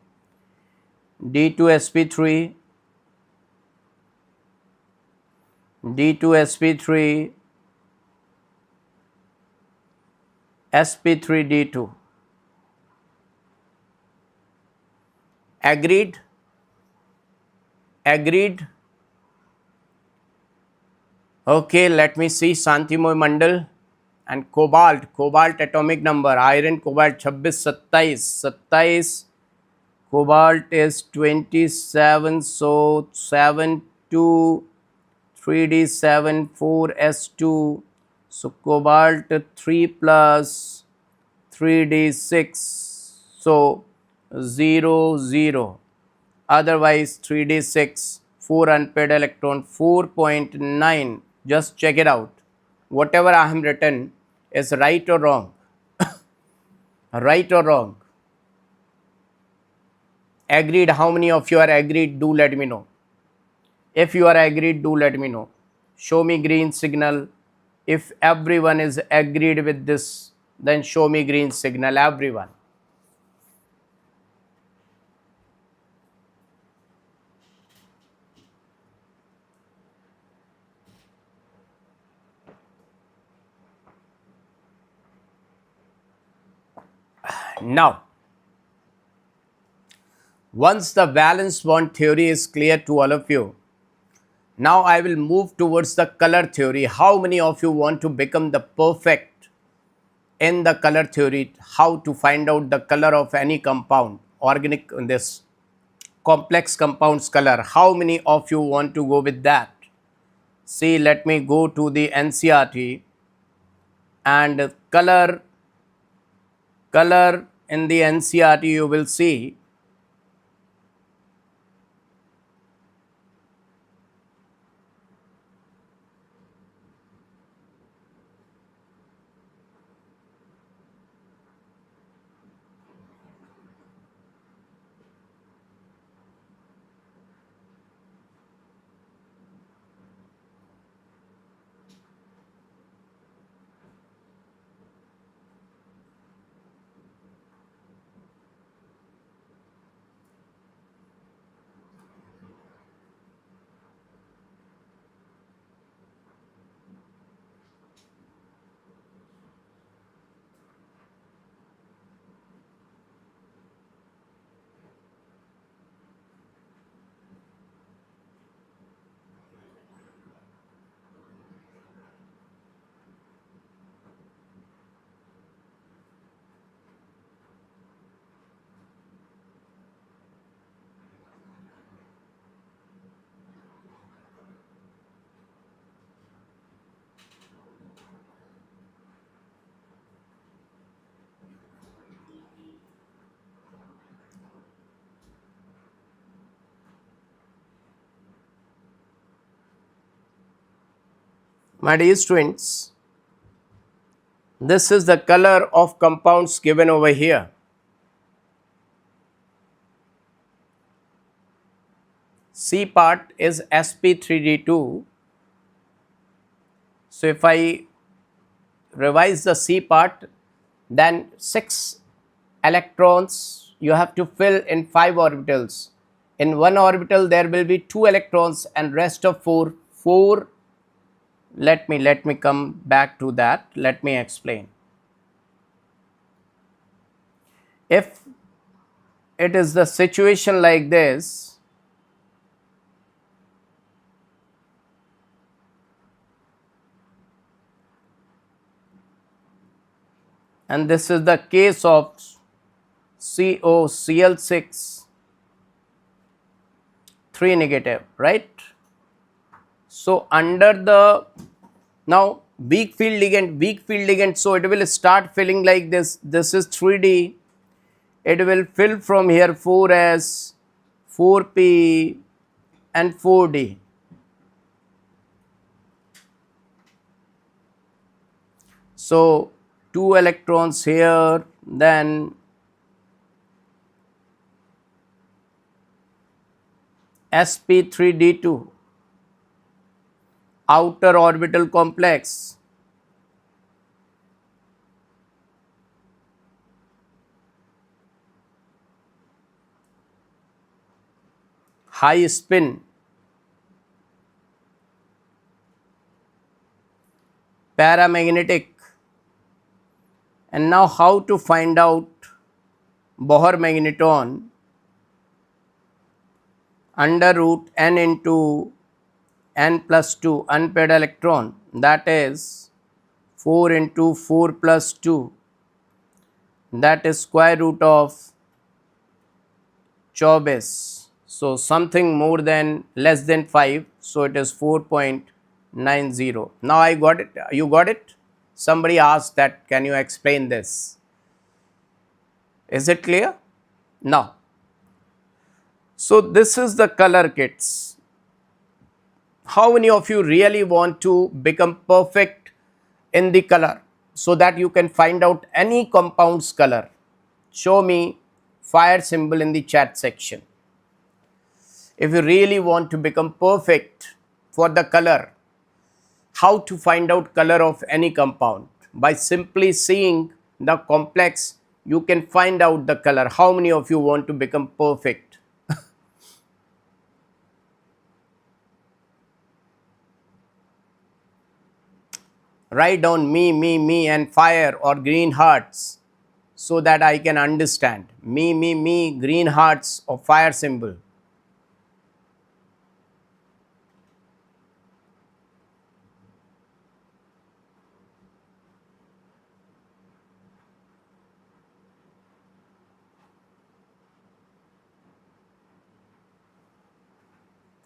D2sp3, D2sp3, sp3d2. Agreed? Agreed? Okay, let me see. Shantimoy Mandal and cobalt. Cobalt atomic number. Iron, cobalt 26, 27. 27. Cobalt is 27. So 7 2 3d7 4s2. So cobalt 3 plus 3d6. So 0 0. Otherwise 3d6, 4 unpaired electron, 4.9. Just check it out. Whatever I have written is right or wrong. Right or wrong. Agreed. How many of you are agreed? Do let me know. If you are agreed, do let me know. Show me green signal. If everyone is agreed with this, then show me green signal, everyone. Now, once the valence bond theory is clear to all of you, now I will move towards the color theory. How many of you want to become the perfect in the color theory? How to find out the color of any compound, organic, this complex compounds color. How many of you want to go with that? See, let me go to the NCERT and color in the NCERT you will see My dear students, this is the color of compounds given over here. C part is sp3d2. So if I revise the C part, then 6 electrons you have to fill in 5 orbitals. In one orbital there will be 2 electrons and rest of 4. Let me come back to that. Let me explain. If it is the situation like this, and this is the case of COCl6 3 negative, right? So under the now weak field ligand, so it will start filling like this. This is 3D. It will fill from here 4s, 4p and 4d. So 2 electrons here, then sp3d2, outer orbital complex, high spin, paramagnetic. And now how to find out Bohr magneton? Under root n into n plus 2 unpaired electron, that is 4 into 4 plus 2, that is square root of 24. So something more than less than 5, so it is 4.90. Now I got it. You got it? Somebody asked that, can you explain this? Is it clear? Now, so this is the color kits. How many of you really want to become perfect in the color so that you can find out any compound's color? Show me fire symbol in the chat section. If you really want to become perfect for the color, how to find out color of any compound? By simply seeing the complex, you can find out the color. How many of you want to become perfect? Write down me and fire or green hearts so that I can understand. Me, green hearts or fire symbol.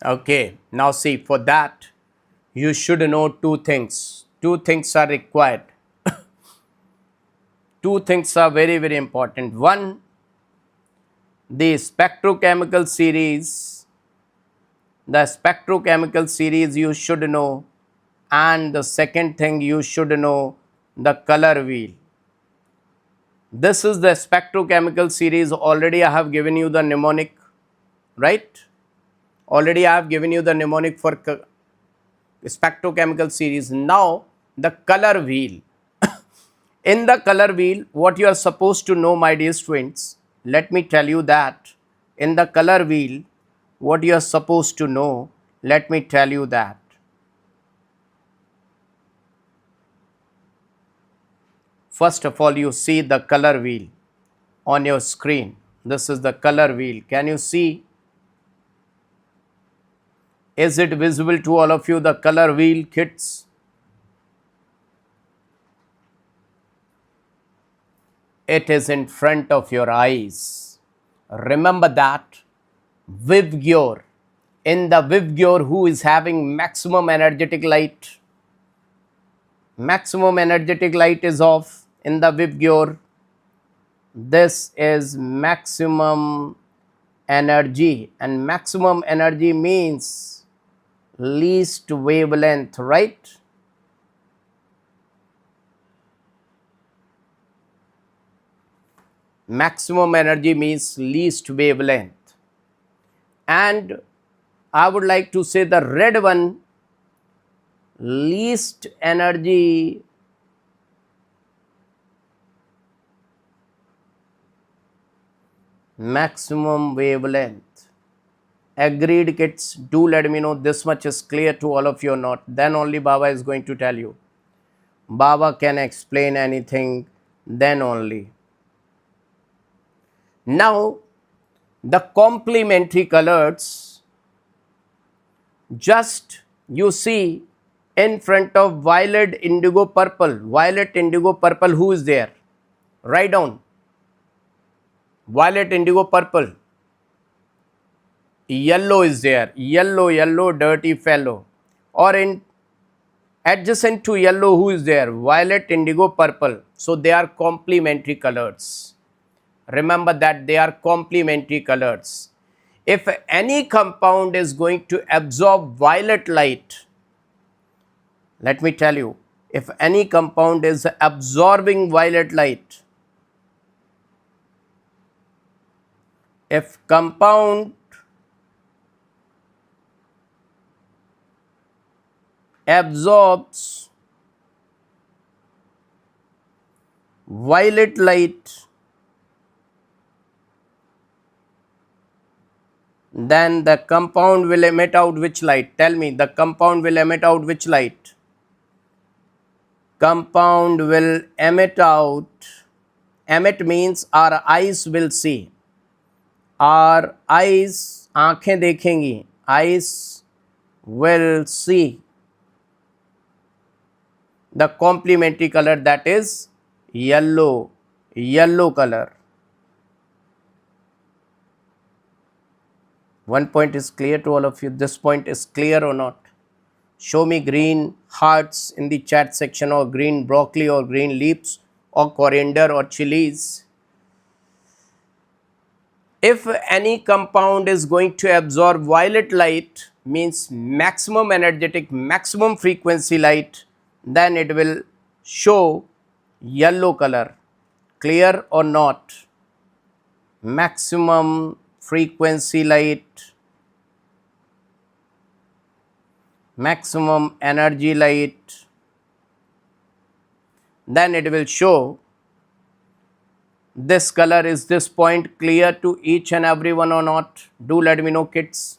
Okay, now see, for that you should know two things. Two things are required. Two things are very, very important. One, the spectrochemical series. The spectrochemical series you should know. And the second thing you should know, the color wheel. This is the spectrochemical series. Already I have given you the mnemonic, right? Already I have given you the mnemonic for spectrochemical series. Now the color wheel. In the color wheel, what you are supposed to know, my dear students, let me tell you that. In the color wheel, what you are supposed to know, let me tell you that. First of all, you see the color wheel on your screen. This is the color wheel. Can you see? Is it visible to all of you, the color wheel kits? It is in front of your eyes. Remember that. VIVGUR. In the VIVGUR, who is having maximum energetic light? Maximum energetic light is off in the VIVGUR. This is maximum energy, and maximum energy means least wavelength, right? maximum energy means least wavelength. And I would like to say the red one, least energy maximum wavelength. Agreed, kids? Do let me know this much is clear to all of you or not. Then only Baba is going to tell you. Baba can explain anything, then only. Now, the complementary colors, just you see in front of violet, indigo, purple. Violet, indigo, purple, who is there? Write down. Violet, indigo, purple. Yellow is there. Yellow, yellow, dirty fellow. Or in adjacent to yellow, who is there? Violet, indigo, purple. So they are complementary colors. Remember that they are complementary colors. If any compound is going to absorb violet light, let me tell you, if any compound is absorbing violet light, if compound absorbs violet light, then the compound will emit out which light? Tell me, the compound will emit out which light? Compound will emit out, emit means our eyes will see. Our eyes, आँखें देखेंगी, eyes will see the complementary color, that is yellow, yellow color. One point is clear to all of you. This point is clear or not? Show me green hearts in the chat section, or green broccoli, or green leaves, or coriander, or chilies. If any compound is going to absorb violet light, means maximum energetic, maximum frequency light, then it will show yellow color. Clear or not? Maximum frequency light, maximum energy light, then it will show this color. Is this point clear to each and every one or not? Do let me know, kids.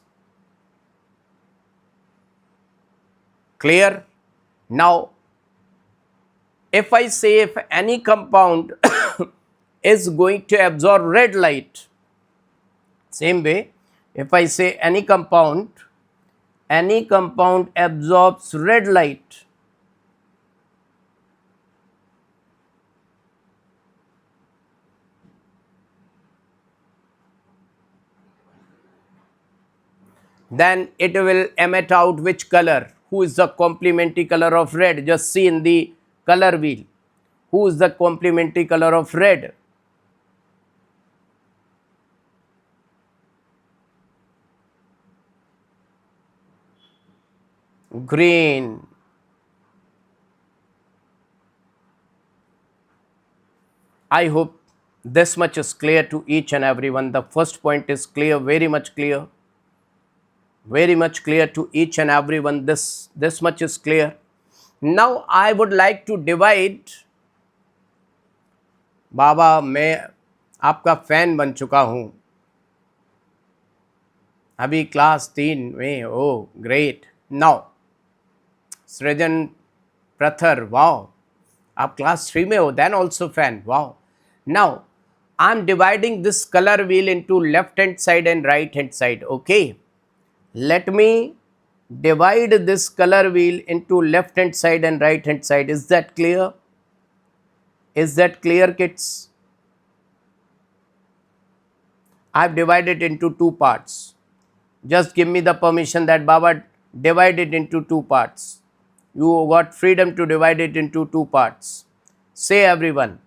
Clear? Now, if I say if any compound is going to absorb red light, same way, if I say any compound absorbs red light, then it will emit out which color? Who is the complementary color of red? Just see in the color wheel. Who is the complementary color of red? Green. I hope this much is clear to each and every one. The first point is clear, very much clear. Very much clear to each and every one. This much is clear. Now I would like to divide. बाबा मैं आपका fan बन चुका हूँ अभी class 3 में. ओ great. Now सृजन प्रथर, wow आप class 3 में हो, then also fan, wow. Now I am dividing this colour wheel into left hand side and right hand side. Okay, let me divide this color wheel into left hand side and right hand side. Is that clear? Is that clear, kids? I have divided into two parts. Just give me the permission that Baba divide it into two parts. You got freedom to divide it into two parts. Say everyone.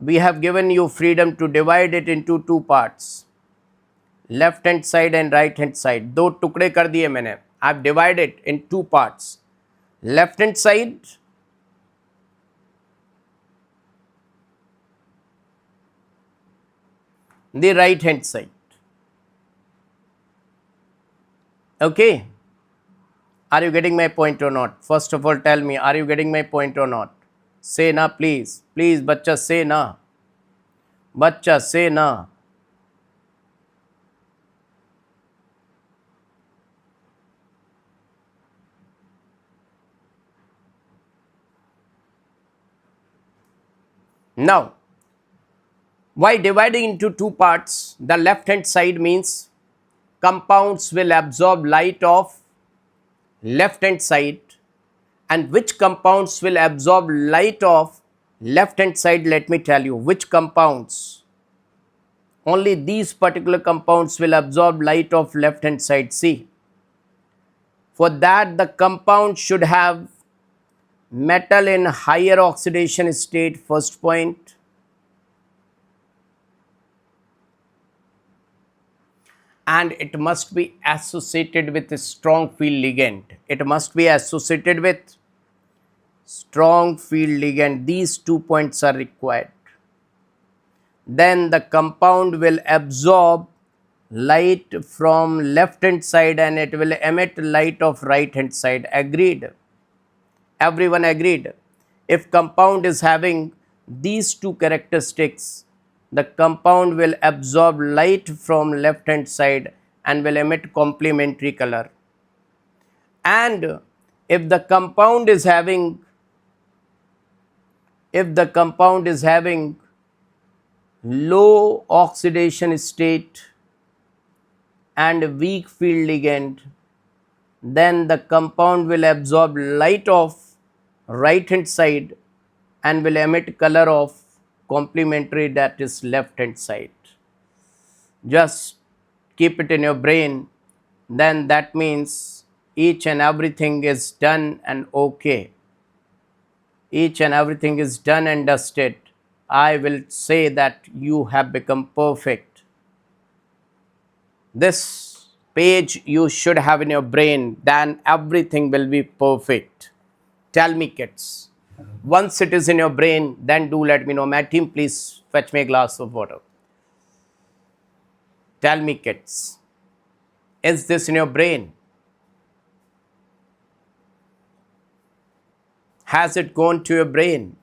We have given you freedom to divide it into two parts. Left hand side and right hand side, दो टुकड़े कर दिए मैंने. I have divided in two parts. Left hand side the right hand side. Okay, are you getting my point or not? First of all, tell me, are you getting my point or not? Say na, please. Please, bachcha, say na. Bachcha, say na. Now, why dividing into two parts? The left hand side means compounds will absorb light of left hand side, and which compounds will absorb light of left hand side, let me tell you which compounds. Only these particular compounds will absorb light of left hand side. See, for that the compound should have metal in higher oxidation state, first point, and it must be associated with a strong field ligand. It must be associated with strong field ligand. These 2 points are required. Then the compound will absorb light from left hand side and it will emit light of right hand side. Agreed? Everyone agreed? If compound is having these two characteristics, the compound will absorb light from left hand side and will emit complementary color. And if the compound is having low oxidation state and weak field ligand, then the compound will absorb light of right hand side and will emit color of complementary, that is left hand side. Just keep it in your brain, then that means each and everything is done and okay. Each and everything is done and dusted. I will say that you have become perfect. This page you should have in your brain, then everything will be perfect. Tell me, kids. Once it is in your brain, then do let me know. My team, please fetch me a glass of water. Tell me, kids. Is this in your brain? Has it gone to your brain?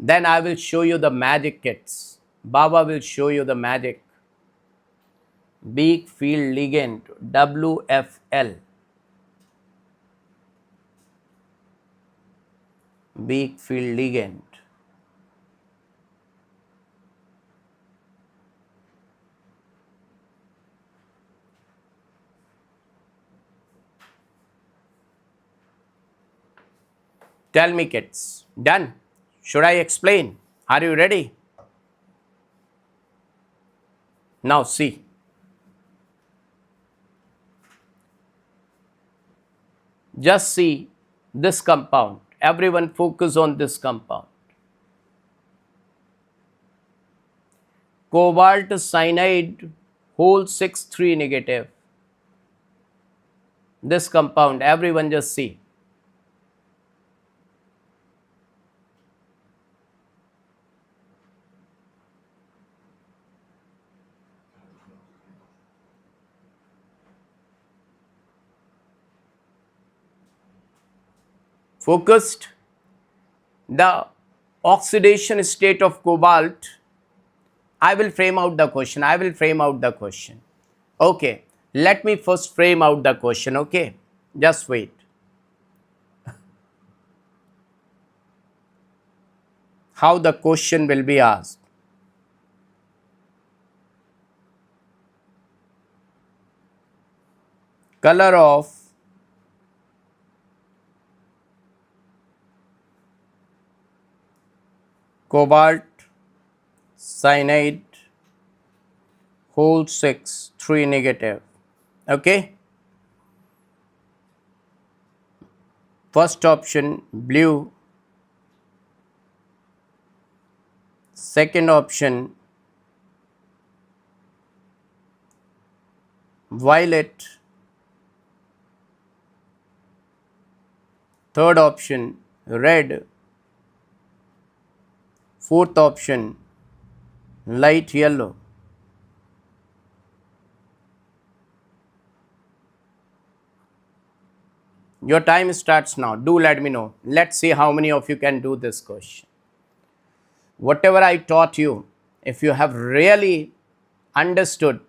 Then I will show you the magic, kids. Baba will show you the magic. Weak field ligand, WFL. Weak field ligand. Tell me, kids. Done? Should I explain? Are you ready? Now see. Just see this compound. Everyone focus on this compound. Cobalt cyanide whole 6,3 negative. This compound, everyone just see. Focused? The oxidation state of cobalt. I will frame out the question. Okay, let me first frame out the question. Okay, just wait. How the question will be asked. Color of cobalt cyanide whole 6,3 negative. Okay, first option blue, second option violet, third option red, fourth option light yellow. Your time starts now. Do let me know. Let's see how many of you can do this question. Whatever I taught you, if you have really understood,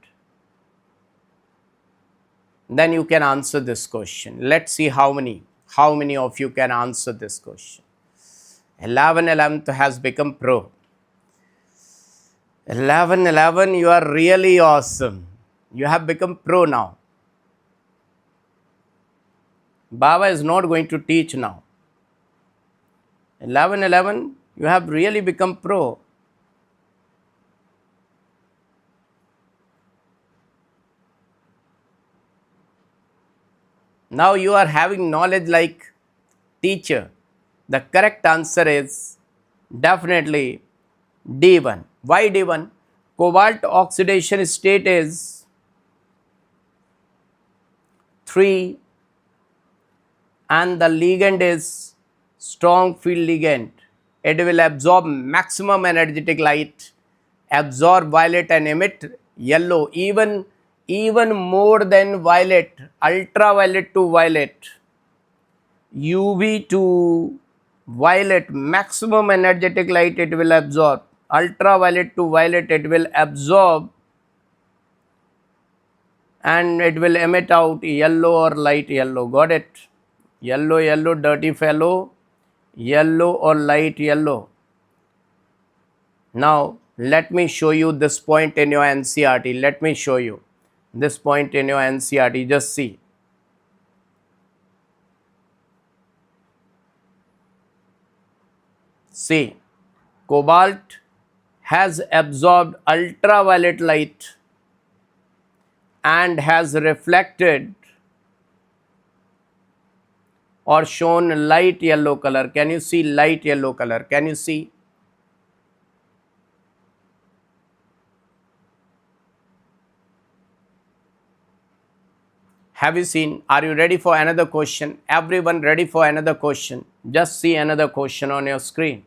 then you can answer this question. Let's see how many of you can answer this question. 11 has become pro. 11, you are really awesome. You have become pro now. Baba is not going to teach now. 11, you have really become pro. Now you are having knowledge like teacher. The correct answer is definitely D1. Why D1? Cobalt oxidation state is 3 and the ligand is strong field ligand. It will absorb maximum energetic light, absorb violet and emit yellow, even more than violet, ultraviolet to violet, UV to violet, maximum energetic light it will absorb, ultraviolet to violet it will absorb, and it will emit out yellow or light yellow. Got it? Yellow, dirty fellow, yellow or light yellow. Now let me show you this point in your NCERT. Let me show you this point in your NCERT. Just see. See, cobalt has absorbed ultraviolet light and has reflected or shown light yellow color. Can you see light yellow color? Can you see? Have you seen? Are you ready for another question? Everyone ready for another question? Just see another question on your screen.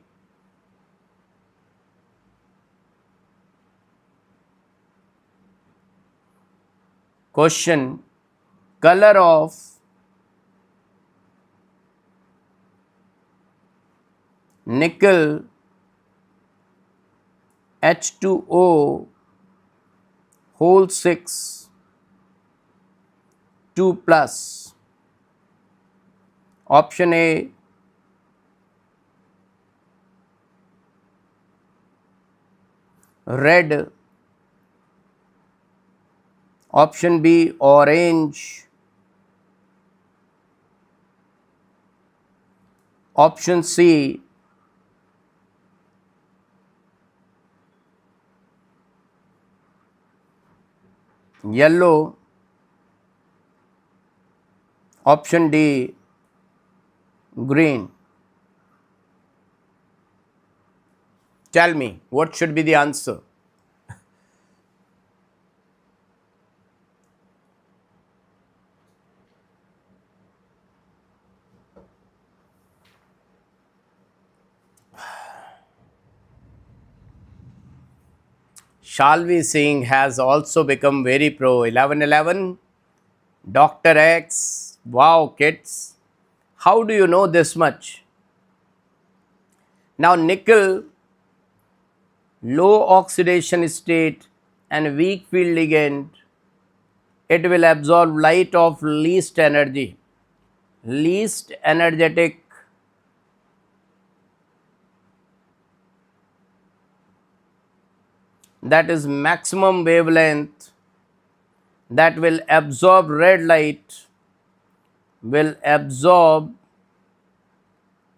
Question: color of nickel H2O whole 6 2 plus. Option A red, option B orange, option C yellow, option D green. Tell me what should be the answer. Shalvi Singh has also become very pro. 11, Dr. X. Wow, kids. How do you know this much? Now, nickel, low oxidation state and weak field ligand, it will absorb light of least energy, least energetic, that is maximum wavelength, that will absorb red light, will absorb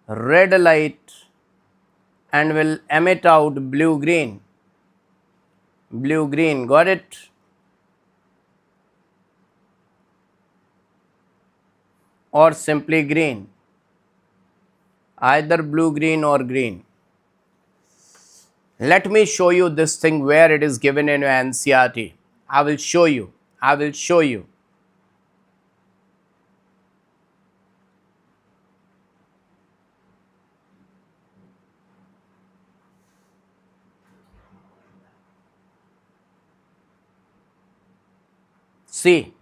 red light and will emit out blue green. Blue green, got it? Or simply green, either blue green or green. Let me show you this thing where it is given in your NCERT. I will show you. I will show you. See,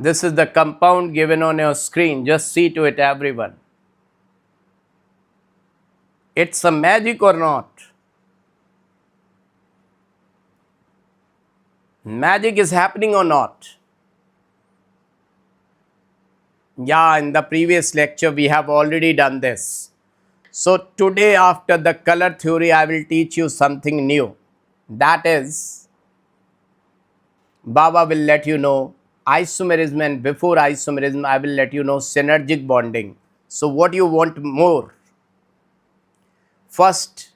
This is the compound given on your screen. Just see to it, everyone. It's a magic or not? Magic is happening or not? Yeah, in the previous lecture we have already done this. So today after the color theory I will teach you something new. That is, Baba will let you know isomerism, and before isomerism I will let you know synergic bonding. So what you want more? First,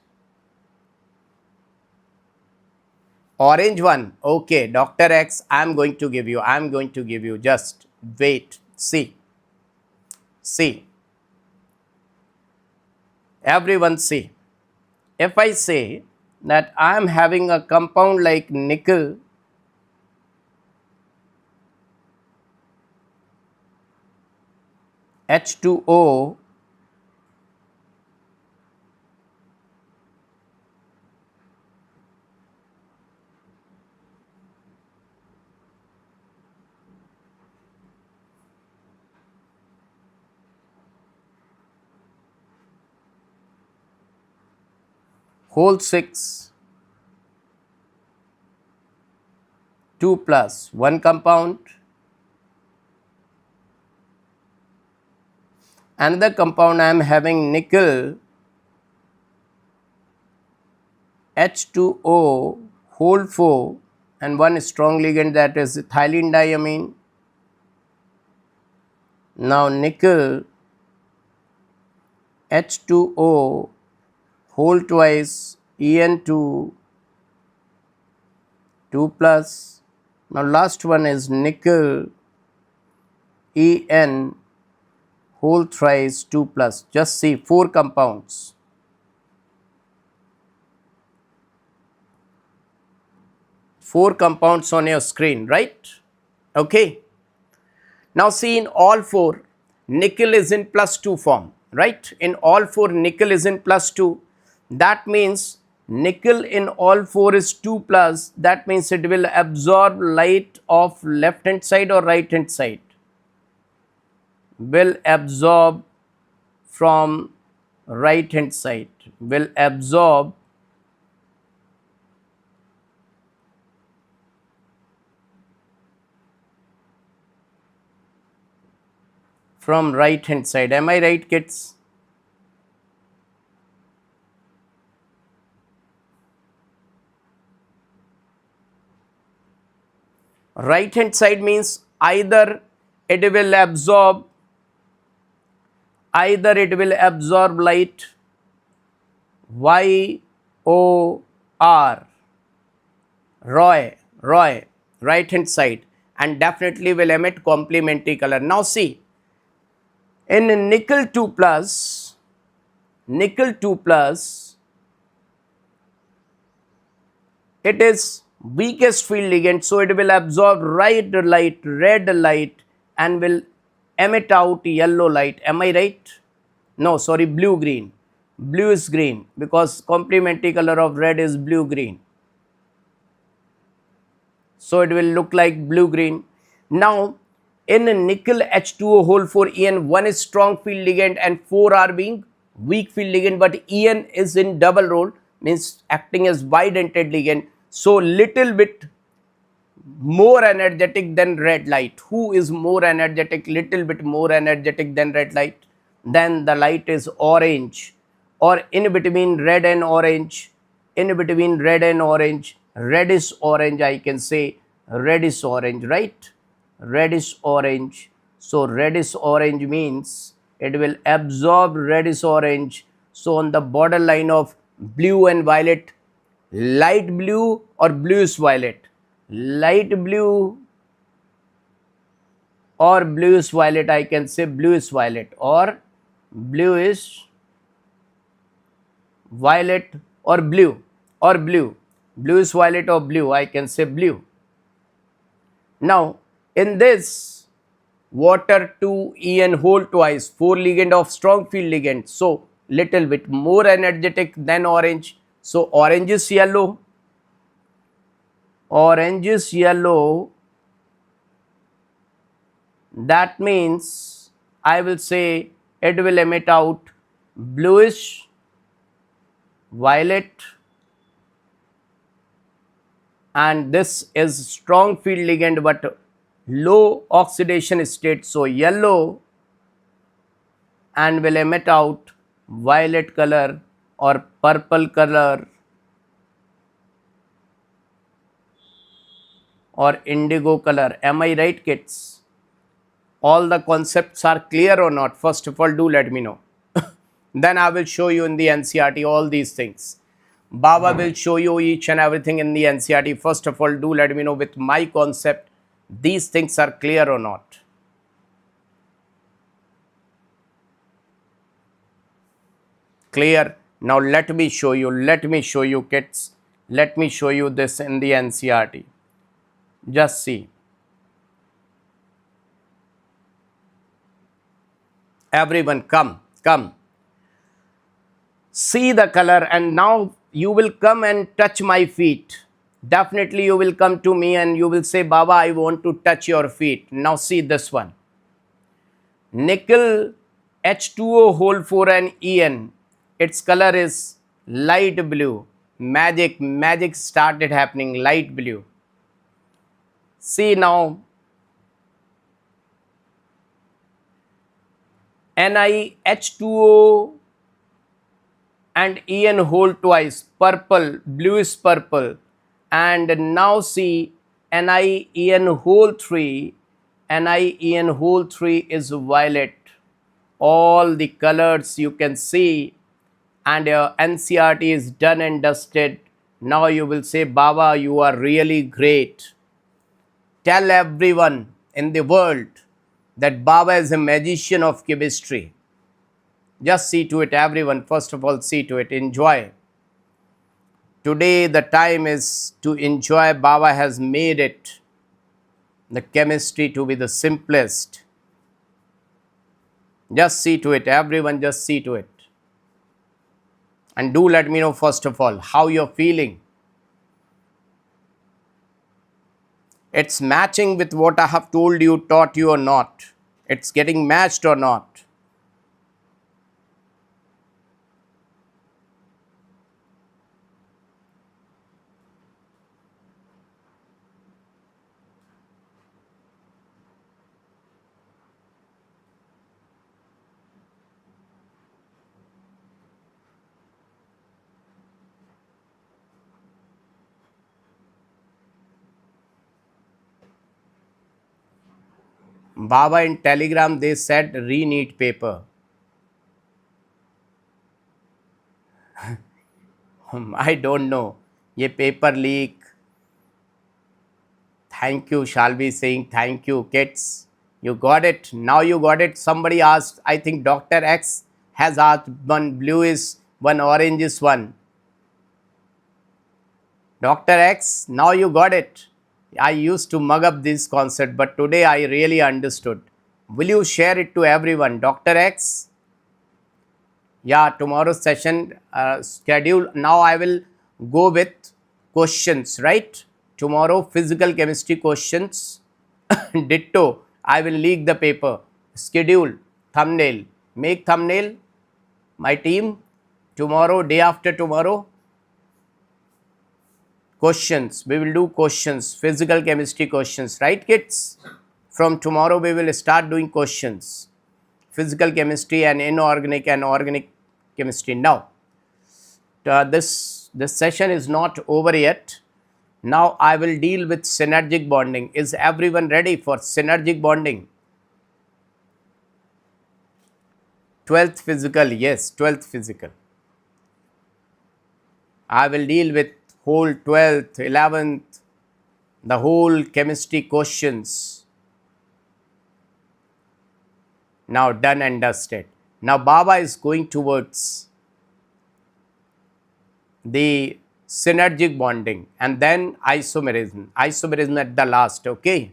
orange one. Okay, Dr. X, I am going to give you. Just wait. See. See. Everyone see. If I say that I am having a compound like nickel, H2O, whole 6, 2 plus, one compound. Another compound I am having nickel, H2O, whole 4, and one strong ligand, that is ethylene diamine. Now nickel, H2O, whole twice, En2, 2 plus. Now last one is nickel, En, whole thrice, 2 plus. Just see 4 compounds. 4 compounds on your screen, right? Okay. Now see, in all 4, nickel is in plus 2 form, right? In all 4, nickel is in plus 2. That means nickel in all 4 is 2 plus. That means it will absorb light of left hand side or right hand side. Will absorb from right hand side. Will absorb from right hand side. Am I right, kids? Right hand side means either it will absorb light, YOR, Roy, right hand side, and definitely will emit complementary color. Now see, in nickel 2 plus, it is weakest field ligand, so it will absorb red light, and will emit out yellow light. Am I right? No, sorry, blue green. Blue is green because complementary color of red is blue green. So it will look like blue green. Now in nickel H2O whole 4 En, one is strong field ligand and 4 are being weak field ligand, but En is in double role, means acting as bidentate ligand, so little bit more energetic than red light. Who is more energetic? Little bit more energetic than red light. Then the light is orange, or in between red and orange, reddish orange, I can say reddish orange, right? Reddish orange. So reddish orange means it will absorb reddish orange. So on the borderline of blue and violet, light blue or bluish violet, light blue or bluish violet, I can say bluish violet or bluish violet or blue, bluish violet or blue, I can say blue. Now in this water 2 En whole twice, 4 ligand of strong field ligand, so little bit more energetic than orange. So orange is yellow, That means I will say it will emit out bluish, violet, and this is strong field ligand but low oxidation state, so yellow, and will emit out violet color or purple color or indigo color. Am I right, kids? All the concepts are clear or not? First of all, do let me know. Then I will show you in the NCERT all these things. Baba will show you each and everything in the NCERT. First of all, do let me know with my concept, these things are clear or not. Clear? Now let me show you kids. Let me show you this in the NCERT. Just see. Everyone come. See the color, and now you will come and touch my feet. Definitely you will come to me and you will say, Baba, I want to touch your feet. Now see this one. Nickel H2O whole 4 and En. Its color is light blue. Magic started happening, light blue. See now, NiH2O and En whole twice, purple, bluish purple. And now see NiEn whole 3, NiEn whole 3 is violet. All the colors you can see, and your NCERT is done and dusted. Now you will say, Baba, you are really great. Tell everyone in the world that Baba is a magician of chemistry. Just see to it, everyone. First of all, see to it. Enjoy. Today, the time is to enjoy. Baba has made it, the chemistry, to be the simplest. Just see to it, everyone. Just see to it. And do let me know, first of all, how you're feeling. It's matching with what I have told you, taught you or not. It's getting matched or not. Baba, in Telegram, they said RE-NEET paper. I don't know. Ye paper leak. Thank you, shall be saying thank you, kids. You got it. Now you got it. Somebody asked, I think Dr. X has asked, one blue is, one orange is one. Dr. X, now you got it. I used to mug up this concept, but today I really understood. Will you share it to everyone? Dr. X? Yeah, tomorrow's session schedule. Now I will go with questions, right? Tomorrow, physical chemistry questions. Ditto. I will leak the paper. Schedule, thumbnail. Make thumbnail. My team. Tomorrow, day after tomorrow. Questions. We will do questions. Physical chemistry questions. Right, kids? From tomorrow, we will start doing questions. Physical chemistry and inorganic and organic chemistry. Now, this session is not over yet. Now I will deal with synergic bonding. Is everyone ready for synergic bonding? 12th physical, yes, 12th physical. I will deal with whole 12th, 11th, the whole chemistry questions. Now done and dusted. Now Baba is going towards the synergic bonding and then isomerism. Isomerism at the last, okay?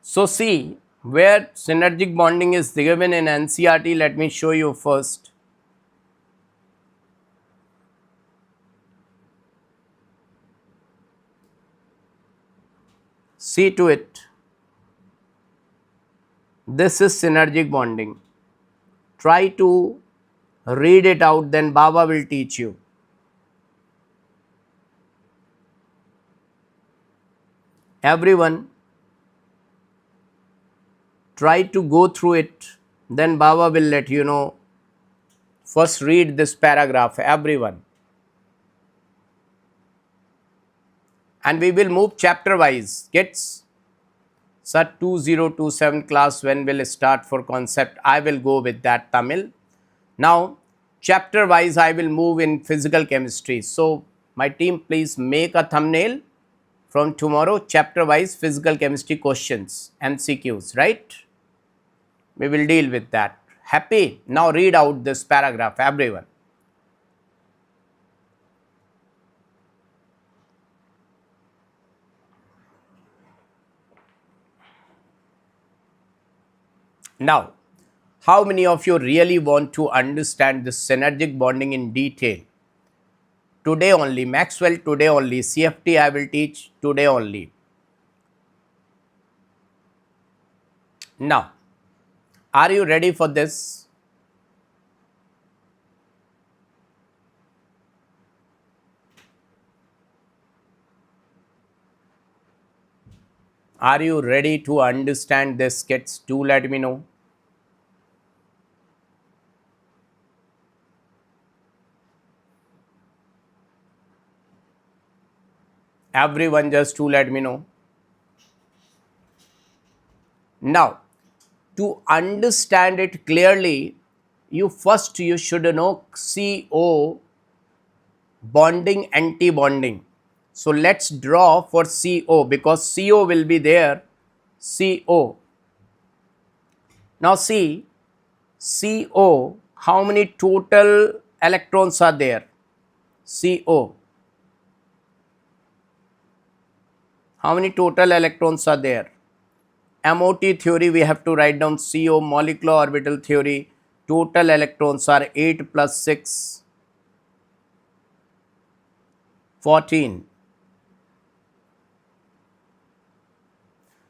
So see, Where synergic bonding is given in NCERT, let me show you first. See to it. This is synergic bonding. Try to read it out, then Baba will teach you. Everyone, try to go through it, then Baba will let you know. First read this paragraph, everyone. And we will move chapter wise. Kids, sir, 2027 class when will start for concept? I will go with that Tamil. Now, chapter wise I will move in physical chemistry. So, my team, please make a thumbnail from tomorrow, chapter wise physical chemistry questions, MCQs, right? We will deal with that. Happy? Now read out this paragraph, everyone. Now, how many of you really want to understand this synergic bonding in detail? Today only, Maxwell today only, CFT I will teach today only. Now, are you ready for this? Are you ready to understand this, kids? Do let me know. Everyone just to let me know. Now, to understand it clearly, you should know CO bonding, anti-bonding. So let's draw for CO because CO will be there. CO. Now see, CO, how many total electrons are there? CO. How many total electrons are there? MOT theory, we have to write down CO, molecular orbital theory. Total electrons are 8 plus 6, 14.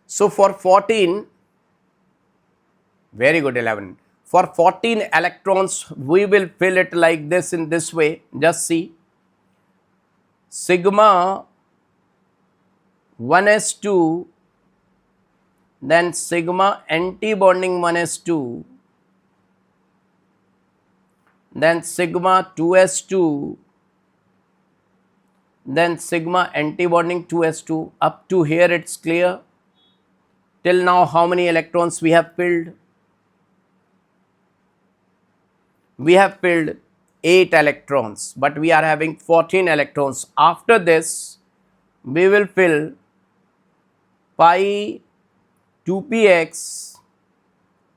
So for 14, very good 11. For 14 electrons, we will fill it like this in this way. Just see. Sigma 1s2, then sigma anti-bonding 1s2, then sigma 2s2, then sigma anti-bonding 2s2. Up to here it's clear. Till now how many electrons we have filled? We have filled 8 electrons, but we are having 14 electrons. After this, we will fill pi 2px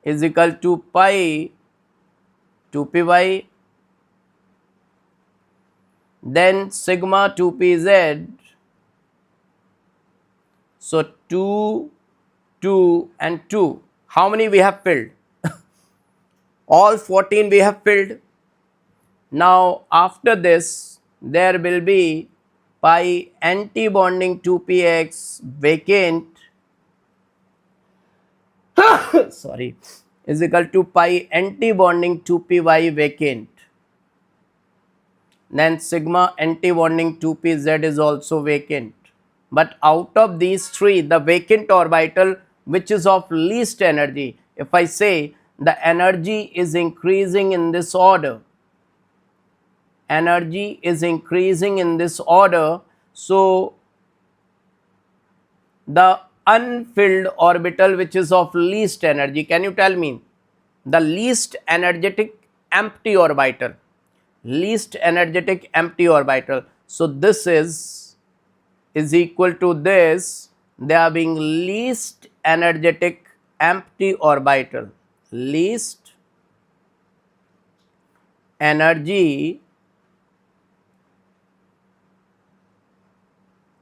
is equal to pi 2py, then sigma 2pz. So 2, 2 and 2. How many we have filled? All 14 we have filled. Now after this, there will be pi anti-bonding 2px vacant sorry, is equal to pi anti-bonding 2py vacant. Then sigma anti-bonding 2pz is also vacant. But out of these three, the vacant orbital which is of least energy, if I say the energy is increasing in this order, energy is increasing in this order, so the unfilled orbital which is of least energy, can you tell me the least energetic empty orbital? Least energetic empty orbital. So this is equal to this, they are being least energetic empty orbital. Least energy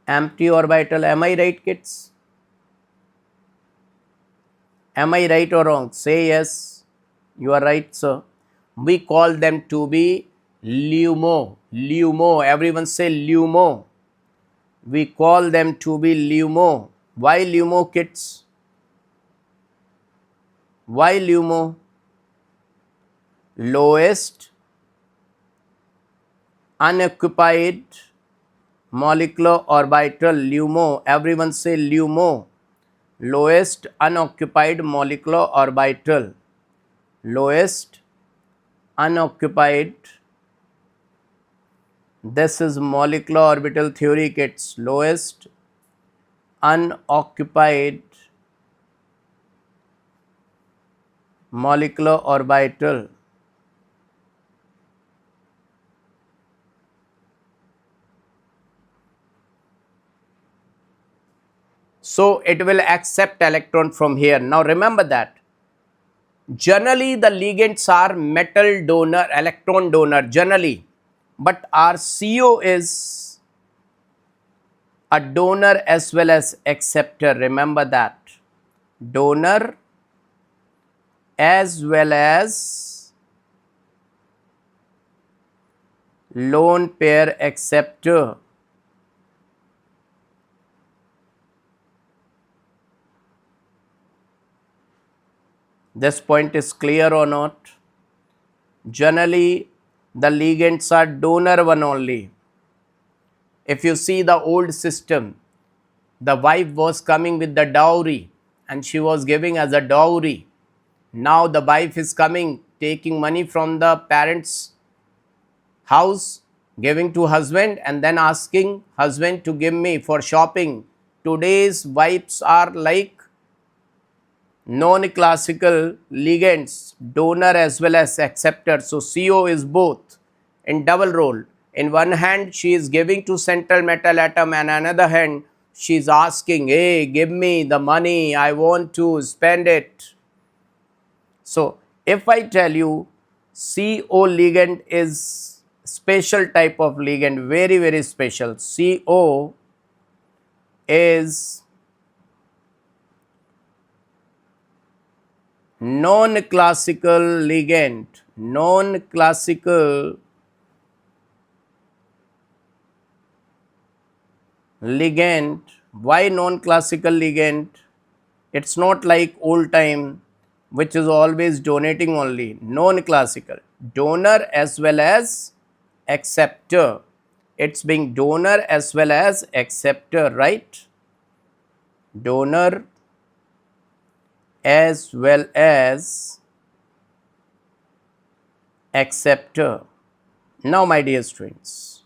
empty orbital. Am I right, kids? Am I right or wrong? Say yes. You are right, sir. We call them to be LUMO. LUMO. Everyone say LUMO. We call them to be LUMO. Why LUMO, kids? Why LUMO? Lowest unoccupied molecular orbital. LUMO. Everyone say LUMO. Lowest unoccupied molecular orbital. Lowest unoccupied. This is molecular orbital theory, kids. Lowest unoccupied molecular orbital. So it will accept electron from here. Now remember that generally the ligands are metal donor, electron donor generally, but our CO is a donor as well as acceptor. Remember that. Donor as well as lone pair acceptor. This point is clear or not? Generally, the ligands are donor one only. If you see the old system, the wife was coming with the dowry and she was giving as a dowry. Now the wife is coming, taking money from the parents' house, giving to husband and then asking husband to give me for shopping. Today's wives are like non-classical ligands, donor as well as acceptor. So CO is both in double role. In one hand, she is giving to central metal atom, and another hand, she is asking, hey, give me the money, I want to spend it. So if I tell you CO ligand is special type of ligand, very, very special. CO is non-classical ligand. Non-classical ligand. Why non-classical ligand? It's not like old time which is always donating only. Non-classical. Donor as well as acceptor. It's being donor as well as acceptor, right? Donor as well as acceptor. Now my dear students,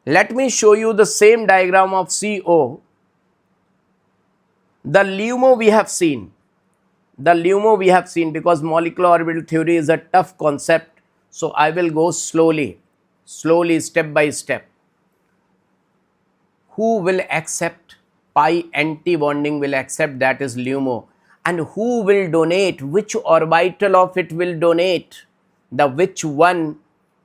let me show you the same diagram of CO. The LUMO we have seen. The LUMO we have seen because molecular orbital theory is a tough concept. So I will go slowly, step by step. Who will accept? Pi anti-bonding will accept, that is LUMO. And who will donate? Which orbital of it will donate? The which one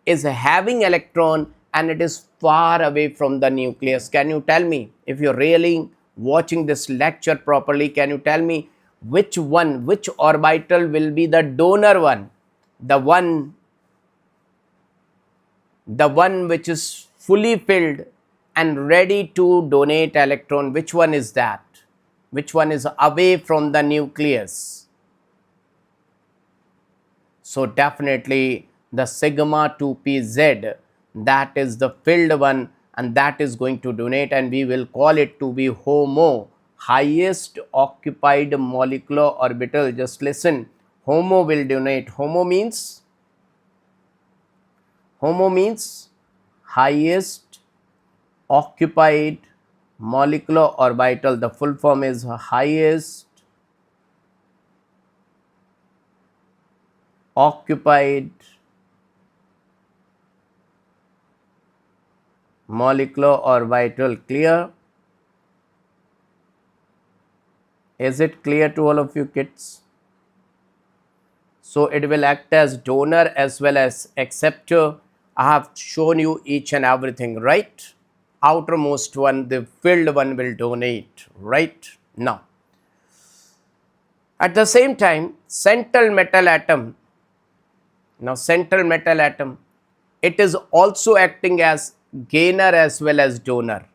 is having electron and it is far away from the nucleus. Can you tell me, if you're really watching this lecture properly, can you tell me which one, which orbital will be the donor one? The one which is fully filled and ready to donate electron. Which one is that? Which one is away from the nucleus? So definitely the sigma 2pz, that is the filled one, and that is going to donate, and we will call it to be HOMO, highest occupied molecular orbital. Just listen, HOMO will donate. HOMO means highest occupied molecular orbital. The full form is highest occupied molecular orbital. Clear? Is it clear to all of you kids? So it will act as donor as well as acceptor. I have shown you each and everything, right? Outermost one, the filled one, will donate, right? Now At the same time, central metal atom, now central metal atom, it is also acting as gainer as well as donor.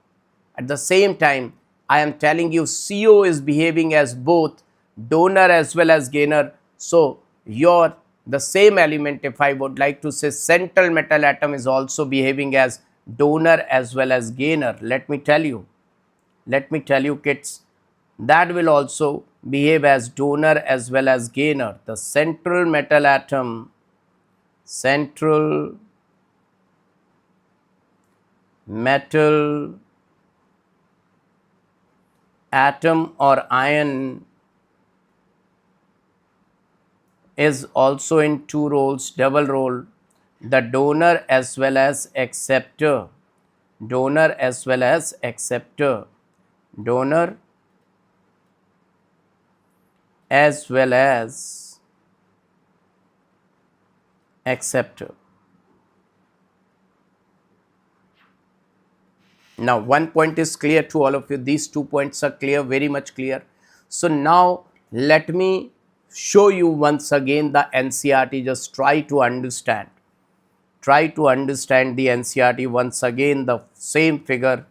At the same time, I am telling you CO is behaving as both donor as well as gainer. So your the same element, if I would like to say central metal atom is also behaving as donor as well as gainer, let me tell you kids, that will also behave as donor as well as gainer. The central metal atom, central metal atom or ion is also in two roles, double role, the donor as well as acceptor, donor as well as acceptor, donor as well as acceptor. Now one point is clear to all of you, these 2 points are clear, very much clear. So now let me show you once again the NCERT, just try to understand. Try to understand the NCERT once again, the same figure.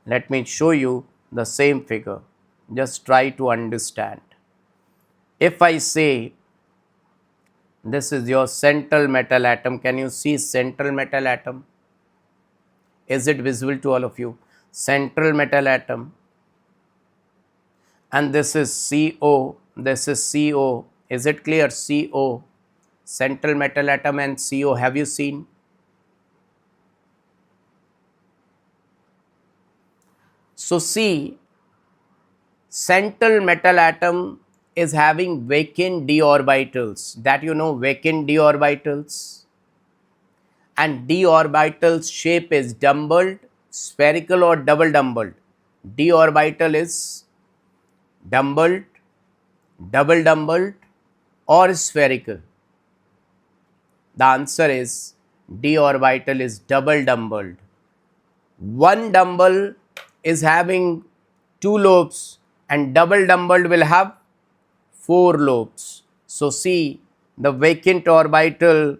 Let me show you the same figure. Just try to understand. If I say this is your central metal atom, can you see central metal atom? Is it visible to all of you? Central metal atom. And this is CO, this is CO. Is it clear? CO, central metal atom and CO, have you seen? So see, central metal atom is having vacant d orbitals, that you know, vacant d orbitals, and d orbital's shape is dumbbelled, spherical or double dumbbelled. D orbital is dumbbelled, double dumbbelled or spherical. The answer is d orbital is double dumbbelled. One dumbbell is having 2 lobes and double dumbbelled will have 4 lobes. So see, the vacant orbital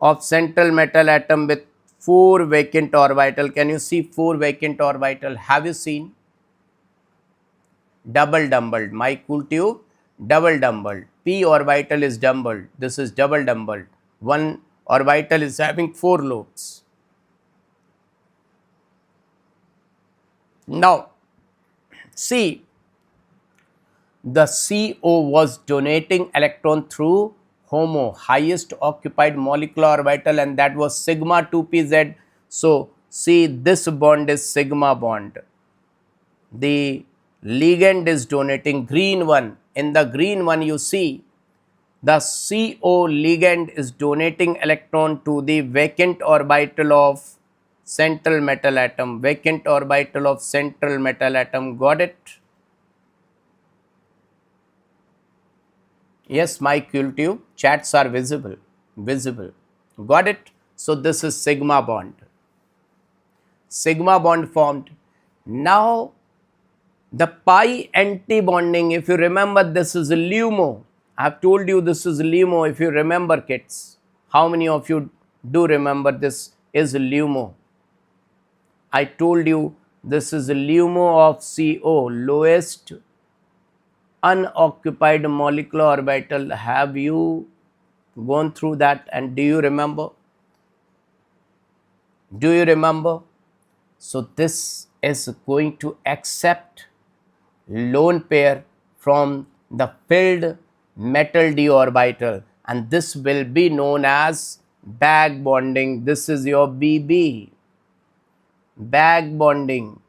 of central metal atom with 4 vacant orbital. Can you see 4 vacant orbital? Have you seen? Double dumbbelled. My cool tube, double dumbbelled. P orbital is dumbbelled. This is double dumbbelled. One orbital is having 4 lobes. Now, see, the CO was donating electron through HOMO, highest occupied molecular orbital, and that was sigma 2pz. So, see, this bond is sigma bond. The ligand is donating green one. In the green one, you see the CO ligand is donating electron to the vacant orbital of central metal atom, vacant orbital of central metal atom. Got it? Yes, my cool tube, chats are visible. Got it? So this is sigma bond. Sigma bond formed. Now the pi anti-bonding, if you remember, this is a LUMO. I have told you this is LUMO, if you remember kids. How many of you do remember this is LUMO? I told you this is a LUMO of CO, lowest unoccupied molecular orbital. Have you gone through that and do you remember? Do you remember? So this is going to accept lone pair from the filled metal d orbital, and this will be known as bag bonding. This is your BB, bag bonding,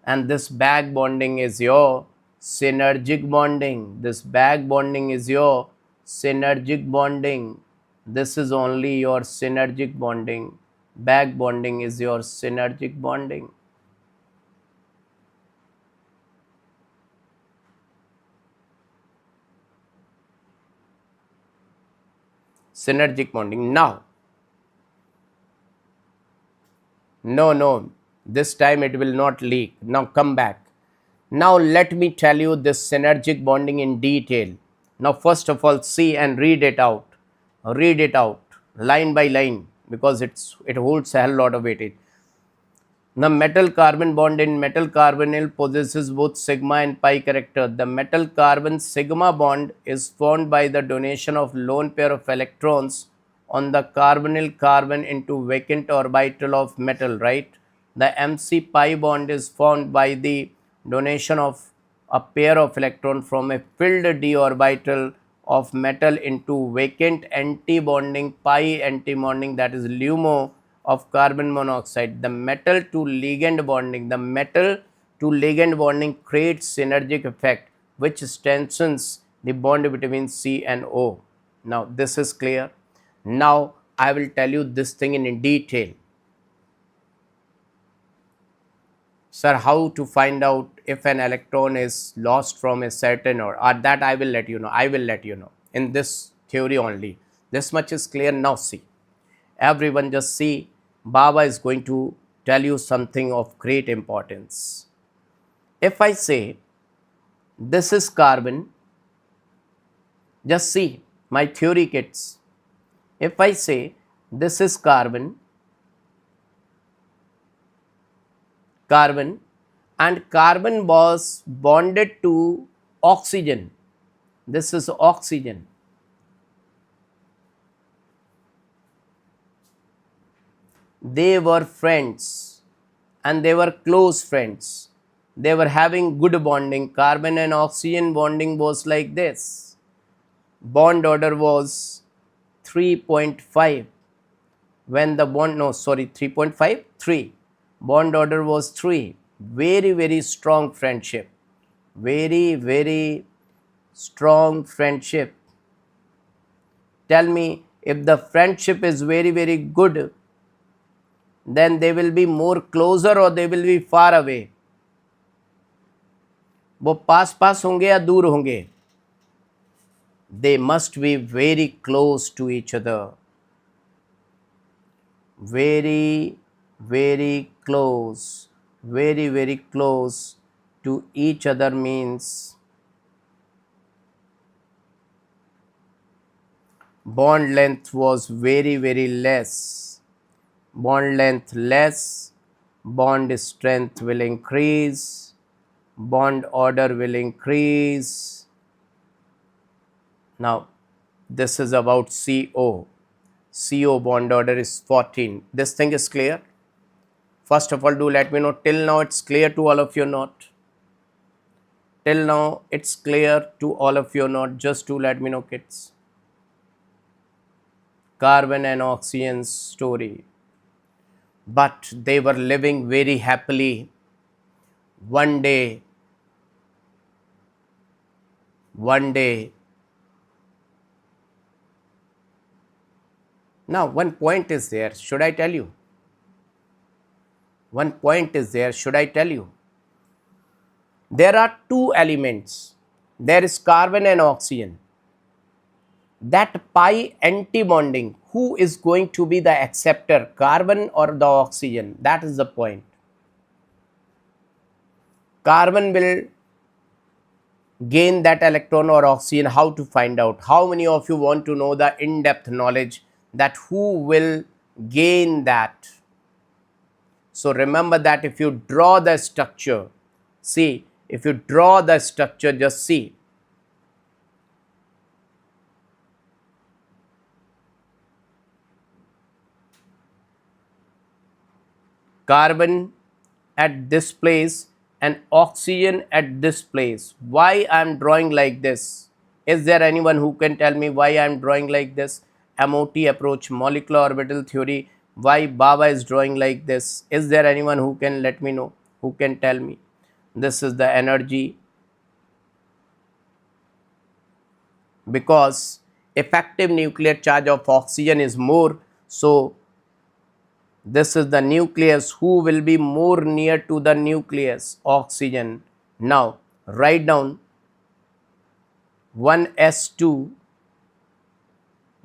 and this bag bonding is your synergic bonding. This bag bonding is your synergic bonding. This is only your synergic bonding. Bag bonding is your synergic bonding. Synergic bonding. Now, no, this time it will not leak. Now come back. Now let me tell you this synergic bonding in detail. Now first of all, see and read it out. Read it out line by line, because it holds a hell lot of weightage. The metal carbon bond in metal carbonyl possesses both sigma and pi character. The metal carbon sigma bond is formed by the donation of lone pair of electrons on the carbonyl carbon into vacant orbital of metal, right? The MC pi bond is formed by the donation of a pair of electrons from a filled d orbital of metal into vacant anti-bonding pi anti-bonding, that is LUMO of carbon monoxide. The metal to ligand bonding, creates synergic effect which strengthens the bond between C and O. Now this is clear. Now I will tell you this thing in detail. Sir, how to find out if an electron is lost from a certain or that I will let you know. I will let you know in this theory only. This much is clear. Now see, everyone just see, Baba is going to tell you something of great importance. If I say this is carbon, just see my theory kids. If I say this is carbon, and carbon was bonded to oxygen, this is oxygen. They were friends and they were close friends. They were having good bonding. Carbon and oxygen bonding was like this. Bond order was 3.5. When the bond, no, sorry, 3.5, 3. Bond order was 3. Very, very strong friendship. Very, very strong friendship. Tell me, if the friendship is very, very good, then they will be more closer or they will be far away. वो पास पास होंगे या दूर होंगे? They must be very close to each other. Very, very close. Very, very close to each other means bond length was very, very less. Bond length less, bond strength will increase, bond order will increase. Now this is about CO. CO bond order is 14. This thing is clear? First of all, do let me know, till now it's clear to all of you or not? Till now it's clear to all of you or not? Just to let me know, kids. Carbon and oxygen story. But they were living very happily. One day, now one point is there, should I tell you? One point is there, should I tell you? There are two elements. There is carbon and oxygen. That pi anti-bonding, who is going to be the acceptor, carbon or the oxygen? That is the point. Carbon will gain that electron or oxygen. How to find out? How many of you want to know the in-depth knowledge that who will gain that? So remember that if you draw the structure, see, if you draw the structure, just see. Carbon at this place and oxygen at this place. Why I am drawing like this? Is there anyone who can tell me why I am drawing like this? MOT approach, molecular orbital theory, why Baba is drawing like this? Is there anyone who can let me know, who can tell me? This is the energy, because effective nuclear charge of oxygen is more, so this is the nucleus. Who will be more near to the nucleus? Oxygen. Now write down 1s2,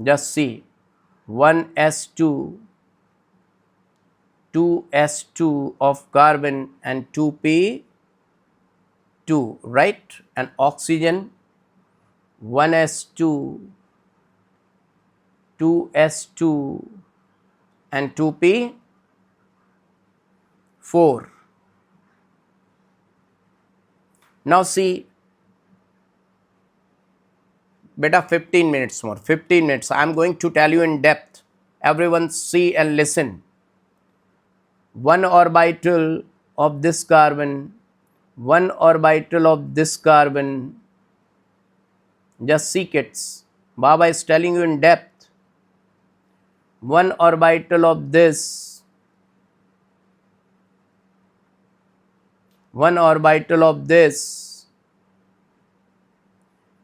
just see, 1s2, 2s2 of carbon and 2p 2, right? And oxygen 1s2, 2s2 and 2p4. Now see, beta 15 minutes more, 15 minutes. I am going to tell you in depth. Everyone see and listen. One orbital of this carbon, one orbital of this carbon. Just see, kids. Baba is telling you in depth. One orbital of this, one orbital of this.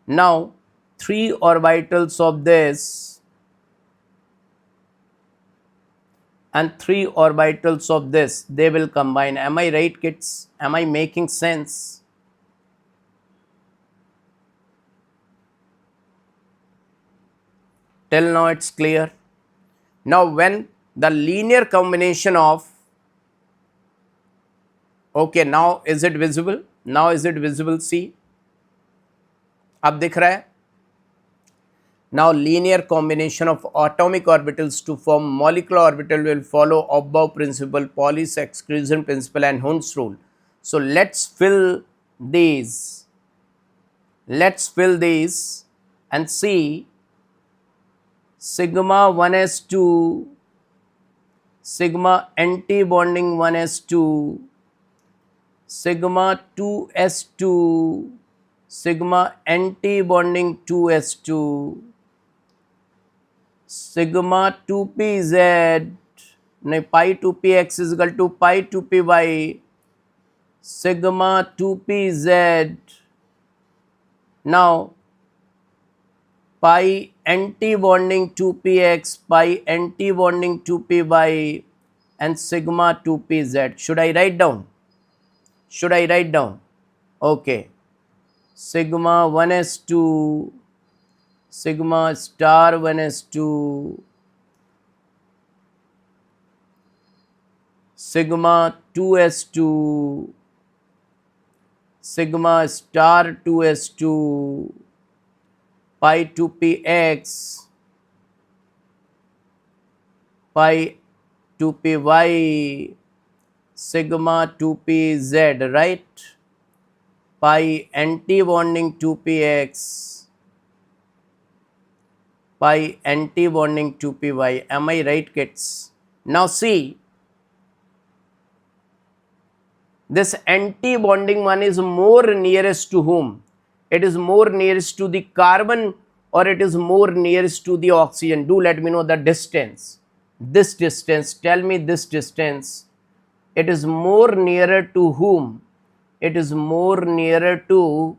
Now, 3 orbitals of this and 3 orbitals of this, they will combine. Am I right, kids? Am I making sense? Till now it's clear. Now when the linear combination of, okay, now is it visible? Now is it visible? See, अब दिख रहा है. Now linear combination of atomic orbitals to form molecular orbital will follow above principle, Pauli's exclusion principle and Hund's rule. So let's fill these. Let's fill these and see sigma 1s2, sigma anti-bonding 1s2, sigma 2s2, sigma anti-bonding 2s2, sigma 2pz, pi 2px is equal to pi 2py, sigma 2pz. Now pi anti-bonding 2px, pi anti-bonding 2py and sigma 2pz. Should I write down? Should I write down? Okay. Sigma 1s2, sigma star 1s2, sigma 2s2, sigma star 2s2, pi 2px, pi 2py, sigma 2pz, right? Pi anti-bonding 2px, pi anti-bonding 2py. Am I right, kids? Now see, this anti-bonding one is more nearest to whom? It is more nearest to the carbon or it is more nearest to the oxygen? Do let me know the distance. This distance, tell me this distance. It is more nearer to whom? It is more nearer to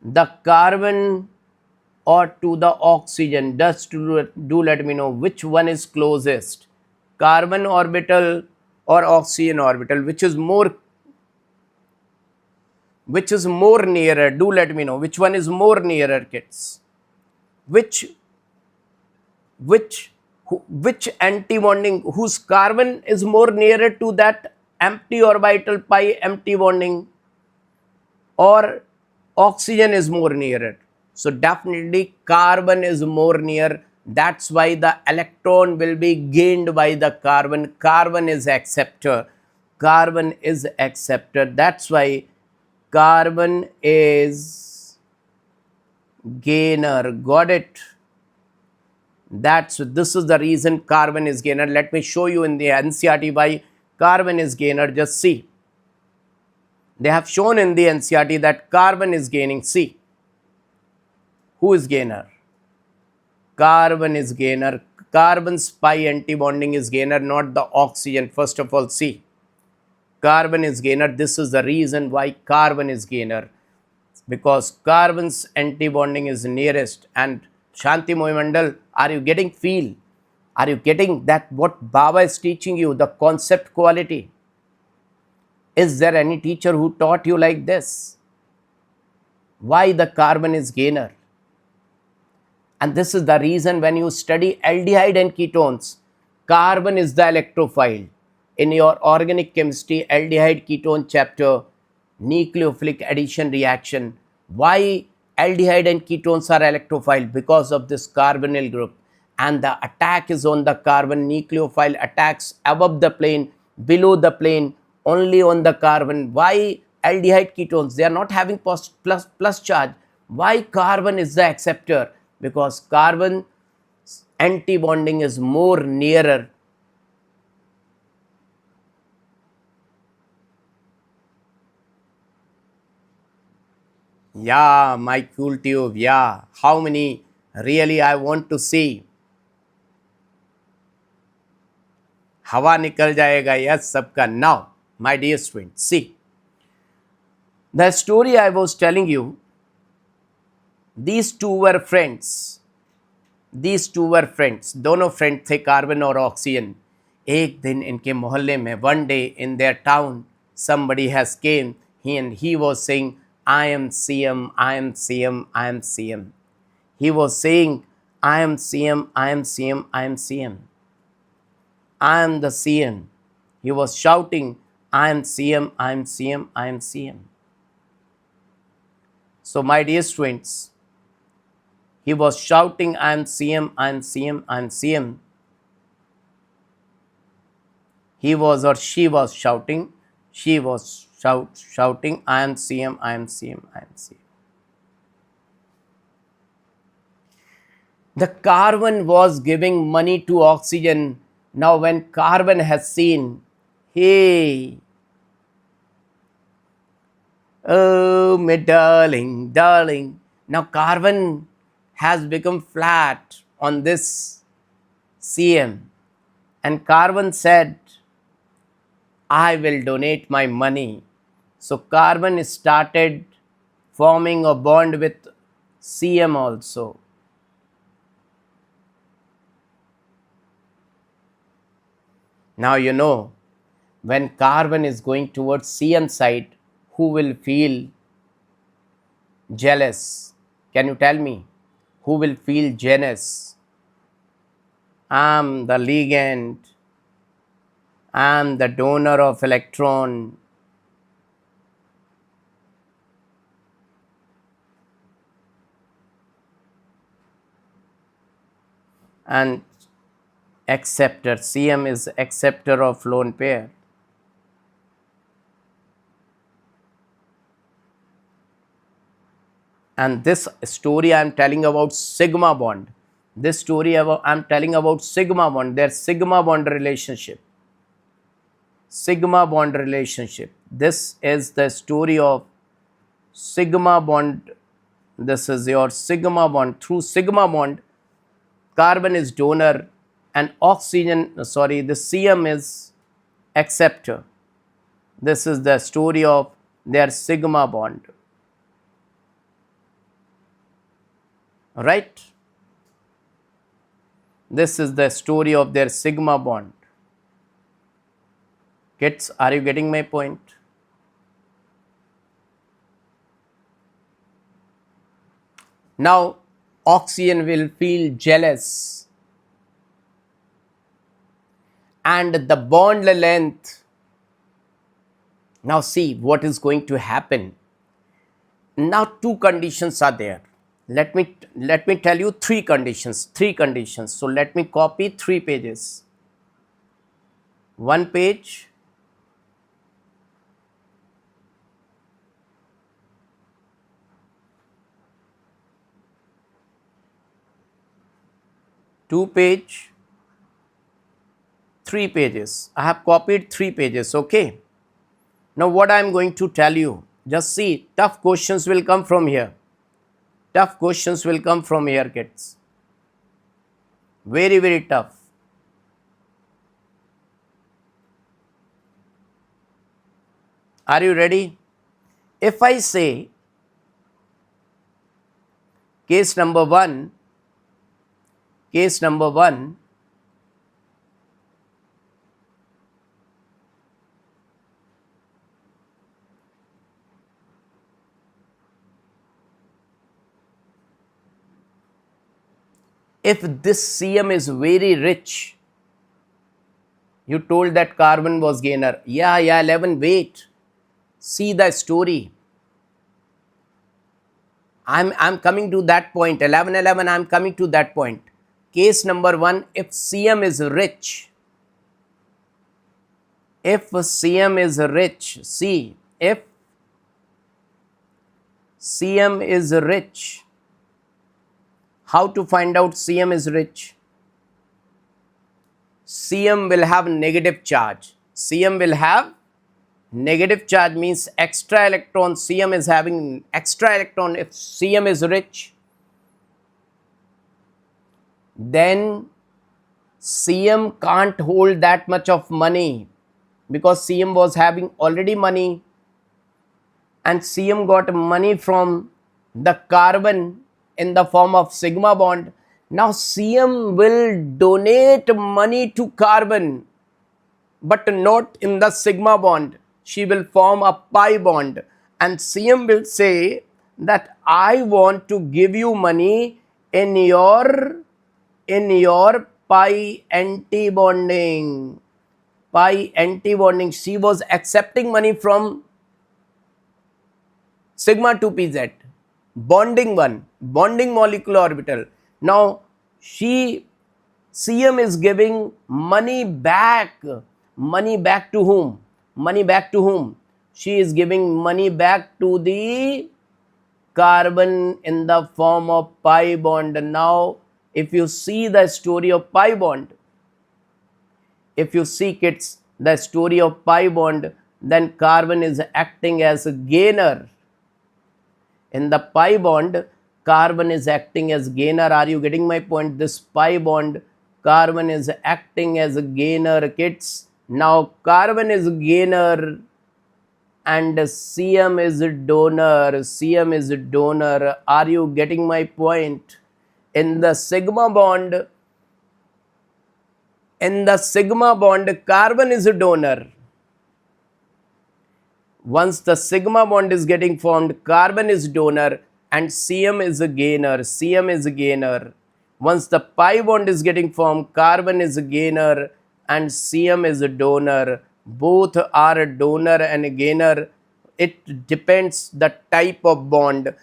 the carbon or to the oxygen. Just do let me know which one is closest. Carbon orbital or oxygen orbital, which is more nearer? Do let me know which one is more nearer, kids. Which anti-bonding, whose carbon is more nearer to that empty orbital pi empty bonding, or oxygen is more nearer? So definitely carbon is more near. That's why the electron will be gained by the carbon. Carbon is acceptor. Carbon is acceptor. That's why carbon is gainer. Got it? This is the reason carbon is gainer. Let me show you in the NCERT why carbon is gainer. Just see. They have shown in the NCERT that carbon is gaining. See. Who is gainer? Carbon is gainer. Carbon's pi antibonding is gainer, not the oxygen. First of all, see. Carbon is gainer. This is the reason why carbon is gainer. Because carbon's antibonding is nearest. And Shanti Mohamandal, are you getting feel? Are you getting that what Baba is teaching you, the concept quality? Is there any teacher who taught you like this? Why the carbon is gainer? And this is the reason when you study aldehyde and ketones, carbon is the electrophile. In your organic chemistry aldehyde ketone chapter, nucleophilic addition reaction. Why aldehyde and ketones are electrophile? Because of this carbonyl group, and the attack is on the carbon. Nucleophile attacks above the plane, below the plane, only on the carbon. Why aldehyde ketones? They are not having plus charge. Why carbon is the acceptor? Because carbon anti-bonding is more nearer. Yeah, my cool tube. Yeah, how many really I want to see? हवा निकल जाएगा yes सबका. Now my dear students, see the story I was telling you. These two were friends. These two were friends. दोनों friend थे, carbon और oxygen. एक दिन इनके मोहल्ले में, one day in their town, somebody has came. He was saying, I am CM, I am CM, I am CM. He was saying, I am CM, I am CM, I am CM. I am the CM. He was shouting, I am CM, I am CM, I am CM. So my dear students, he was shouting, I am CM, I am CM, I am CM. He was or she was shouting, she was shouting, I am CM, I am CM, I am CM. The carbon was giving money to oxygen. Now when carbon has seen, hey, oh my darling, darling. Now carbon has become flat on this CM, and carbon said, I will donate my money. So carbon started forming a bond with CM also. Now you know, when carbon is going towards CM side, who will feel jealous? Can you tell me? Who will feel jealous? I'm the ligand. I'm the donor of electron. And acceptor, CM is acceptor of lone pair. And this story I am telling about sigma bond. This story I am telling about sigma bond, their sigma bond relationship. Sigma bond relationship. This is the story of sigma bond. This is your sigma bond. Through sigma bond, carbon is donor and oxygen, sorry, the CM is acceptor. This is the story of their sigma bond. Right? This is the story of their sigma bond. Kids, are you getting my point? Now, oxygen will feel jealous, and the bond length. Now see what is going to happen. Now two conditions are there. Let me tell you three conditions. So let me copy 3 pages. One page, two page, 3 pages. I have copied 3 pages. Okay. Now what I am going to tell you, just see, tough questions will come from here. Tough questions will come from here, kids. Very, very tough. Are you ready? If I say case number 1, if this CM is very rich, you told that carbon was gainer. Yeah, 11, wait. See the story. I'm coming to that point. 1111, I'm coming to that point. Case number 1, if CM is rich, see, if CM is rich, how to find out CM is rich? CM will have negative charge. CM will have negative charge, means extra electron. CM is having extra electron. If CM is rich, then CM can't hold that much of money, because CM was having already money, and CM got money from the carbon in the form of sigma bond. Now CM will donate money to carbon, but not in the sigma bond. She will form a pi bond, and CM will say that I want to give you money in your pi anti-bonding. Pi anti-bonding. She was accepting money from sigma 2pz, bonding one, bonding molecular orbital. Now CM is giving money back. Money back to whom? Money back to whom? She is giving money back to the carbon in the form of pi bond. Now if you see the story of pi bond, if you see kids the story of pi bond, then carbon is acting as a gainer. In the pi bond, carbon is acting as gainer. Are you getting my point? This pi bond, carbon is acting as a gainer, kids. Now carbon is gainer and CM is donor. CM is donor. Are you getting my point? In the sigma bond, carbon is a donor. Once the sigma bond is getting formed, carbon is donor and CM is a gainer. CM is a gainer. Once the pi bond is getting formed, carbon is a gainer and CM is a donor. Both are a donor and a gainer. It depends the type of bond,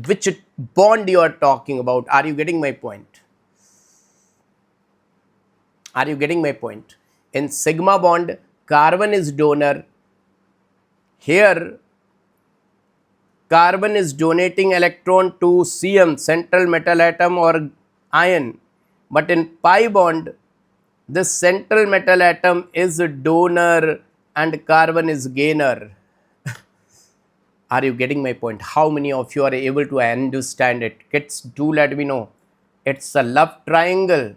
which bond you are talking about. Are you getting my point? Are you getting my point? In sigma bond, carbon is donor. Here, carbon is donating electron to CM, central metal atom or ion. But in pi bond, this central metal atom is a donor and carbon is gainer. Are you getting my point? How many of you are able to understand it? Kids, do let me know. It's a love triangle.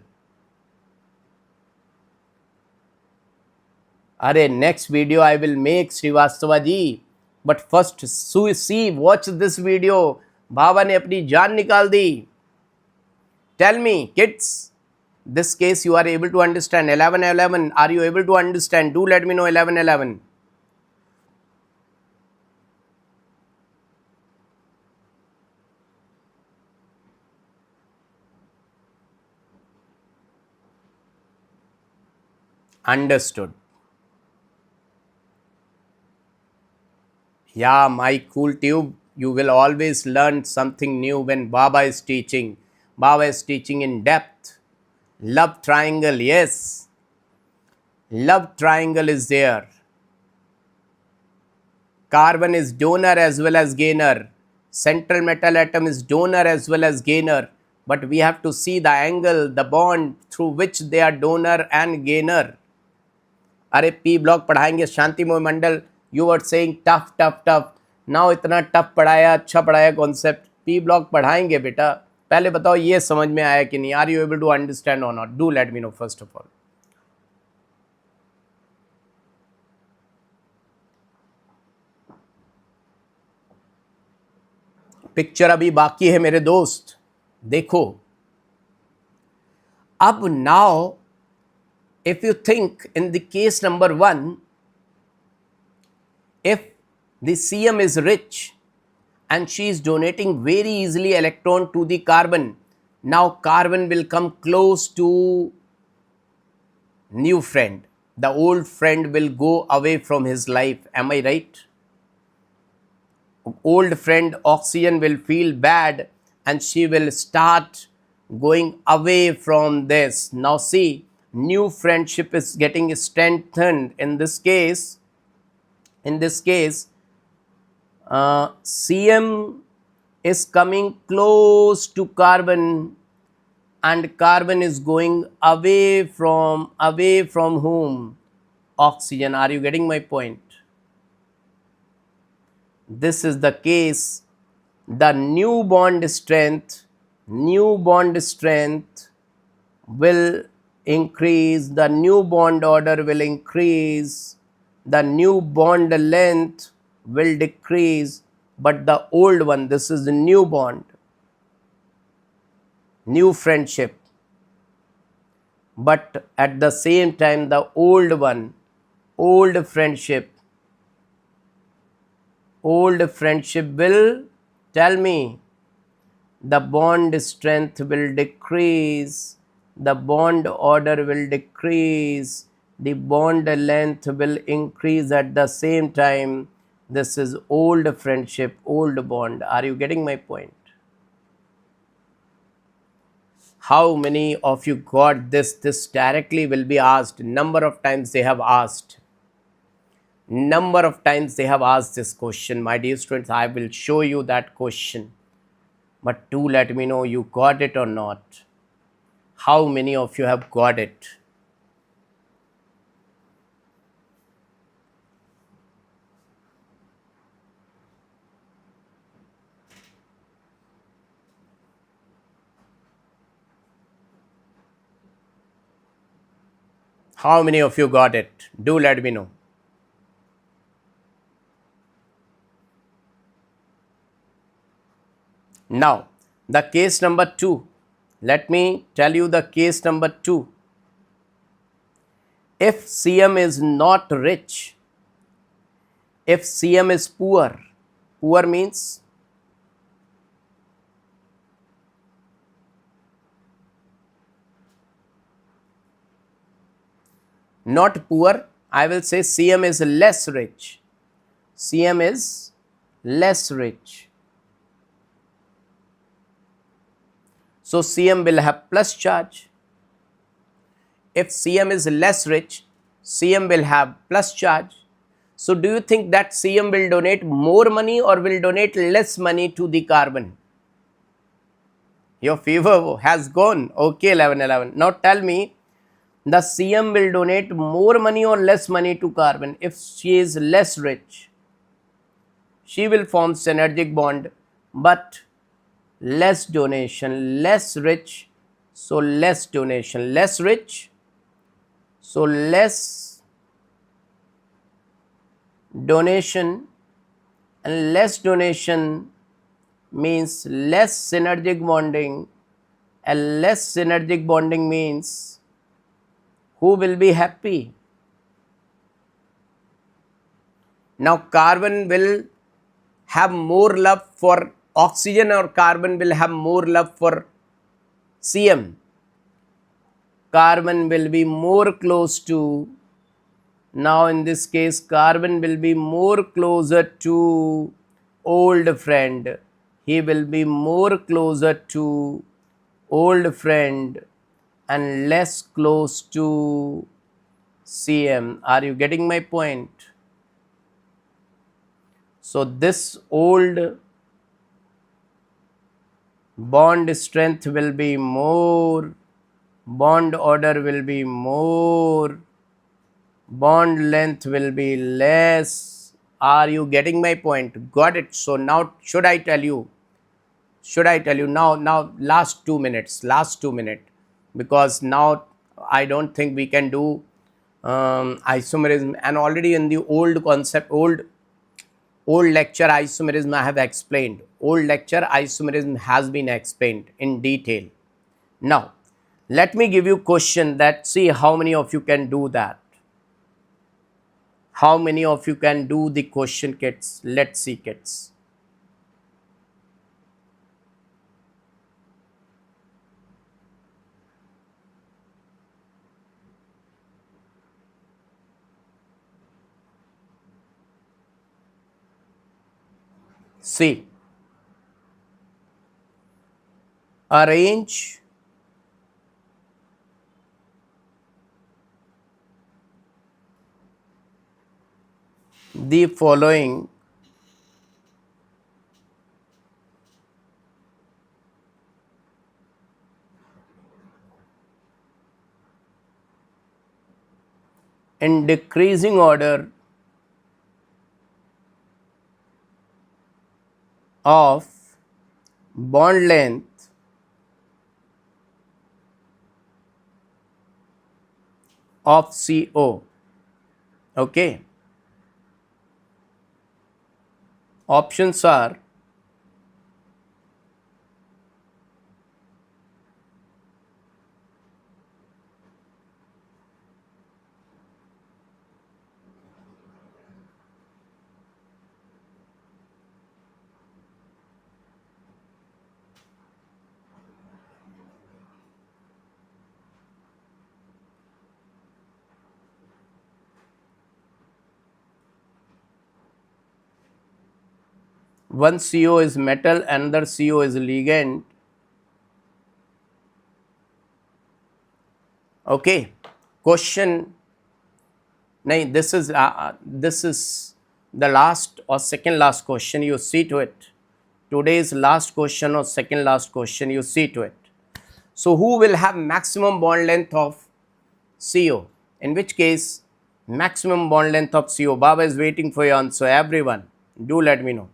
Arey, next video I will make, Srivastava ji. But first, see, watch this video. Baba ne apni jaan nikal di. Tell me, kids, this case you are able to understand. 1111, are you able to understand? Do let me know. 1111. Understood. Yeah, my cool tube, you will always learn something new when Baba is teaching. Baba is teaching in depth. Love triangle, yes. Love triangle is there. Carbon is donor as well as gainer. Central metal atom is donor as well as gainer. But we have to see the angle, the bond through which they are donor and gainer. अरे P block पढ़ाएंगे Shantimoy Mandal, you are saying tough tough tough. Now इतना tough पढ़ाया, अच्छा पढ़ाया concept. P block पढ़ाएंगे बेटा. पहले बताओ ये समझ में आया कि नहीं? Are you able to understand और not? Do let me know first of all. Picture अभी बाकी है मेरे दोस्त, देखो. अब now if you think in the case number 1, if the CM is rich and she is donating very easily electron to the carbon, now carbon will come close to new friend. The old friend will go away from his life. Am I right? old friend oxygen will feel bad and she will start going away from this. Now see, new friendship is getting strengthened. In this case, CM is coming close to carbon and carbon is going away from whom? Oxygen. Are you getting my point? This is the case. The new bond strength will increase, the new bond order will increase, the new bond length will decrease, but the old one, this is the new bond, new friendship, but at the same time the old one, old friendship, old friendship will, tell me, the bond strength will decrease, the bond order will decrease, the bond length will increase at the same time. This is old friendship, old bond. Are you getting my point? How many of you got this? This directly will be asked. Number of times they have asked. Number of times they have asked this question. My dear students, I will show you that question. But do let me know you got it or not. How many of you have got it? How many of you got it? Do let me know. Now, the case number 2. Let me tell you the case number 2. If CM is not rich, if CM is poor, poor means not poor, I will say CM is less rich. CM is less rich. So CM will have plus charge. If CM is less rich, CM will have plus charge. So do you think that CM will donate more money or will donate less money to the carbon? Your fever has gone. Okay, 1111. Now tell me, the CM will donate more money or less money to carbon. If she is less rich, she will form synergic bond, but less donation, less rich, so less donation, less rich, so less donation, and less donation means less synergic bonding, and less synergic bonding means who will be happy? Now carbon will have more love for oxygen or carbon will have more love for CM? Carbon will be more close to, now in this case carbon will be more closer to old friend. He will be more closer to old friend and less close to CM. Are you getting my point? So this old bond strength will be more, bond order will be more, bond length will be less. Are you getting my point? Got it. So now should I tell you now last 2 minutes, because now I don't think we can do isomerism, and already in the old concept, old lecture isomerism I have explained. Old lecture isomerism has been explained in detail. Now, let me give you question that, see how many of you can do that. How many of you can do the question, kids? Let's see, kids. C. Arrange the following in decreasing order of bond length of CO. Okay. Options are one CO is metal, another CO is ligand. Okay. Question. No, this is the last or second last question. You see to it. Today's last question or second last question. You see to it. So, who will have maximum bond length of CO? In which case, maximum bond length of CO. Baba is waiting for your answer. Everyone, do let me know.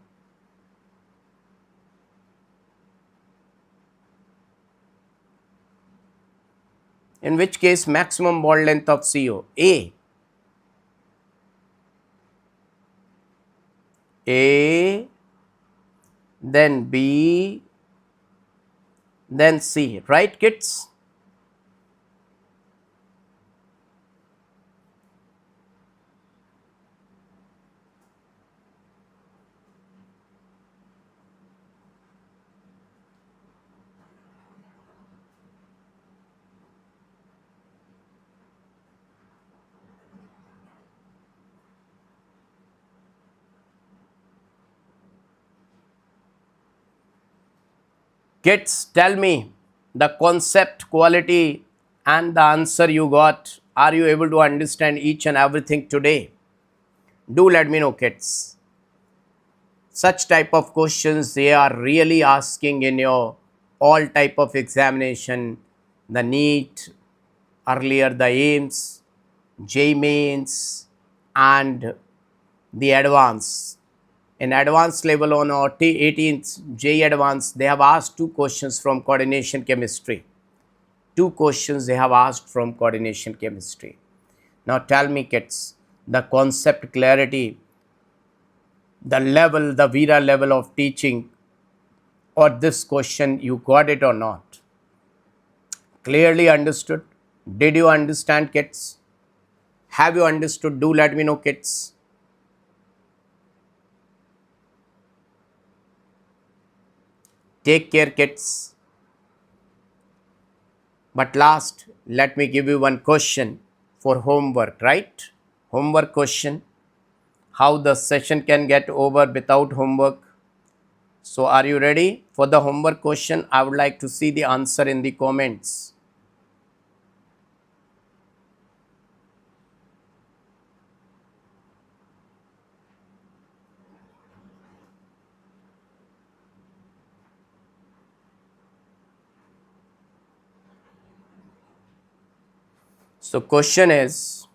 In which case, maximum bond length of CO. A, then B, then C. Right, kids? Kids, tell me the concept, quality, and the answer you got. Are you able to understand each and everything today? Do let me know, kids. Such type of questions they are really asking in your all type of examination, the NEET, earlier the AIMS, J mains, and the advance. In advanced level on our 18th J advanced, they have asked two questions from coordination chemistry. Two questions they have asked from coordination chemistry. Now tell me, kids, the concept clarity, the level, the Vera level of teaching, or this question, you got it or not? Clearly understood? Did you understand, kids? Have you understood? Do let me know, kids. Take care, kids. But last, let me give you one question for homework, right? Homework question. How the session can get over without homework? So, are you ready for the homework question? I would like to see the answer in the comments. So, question is,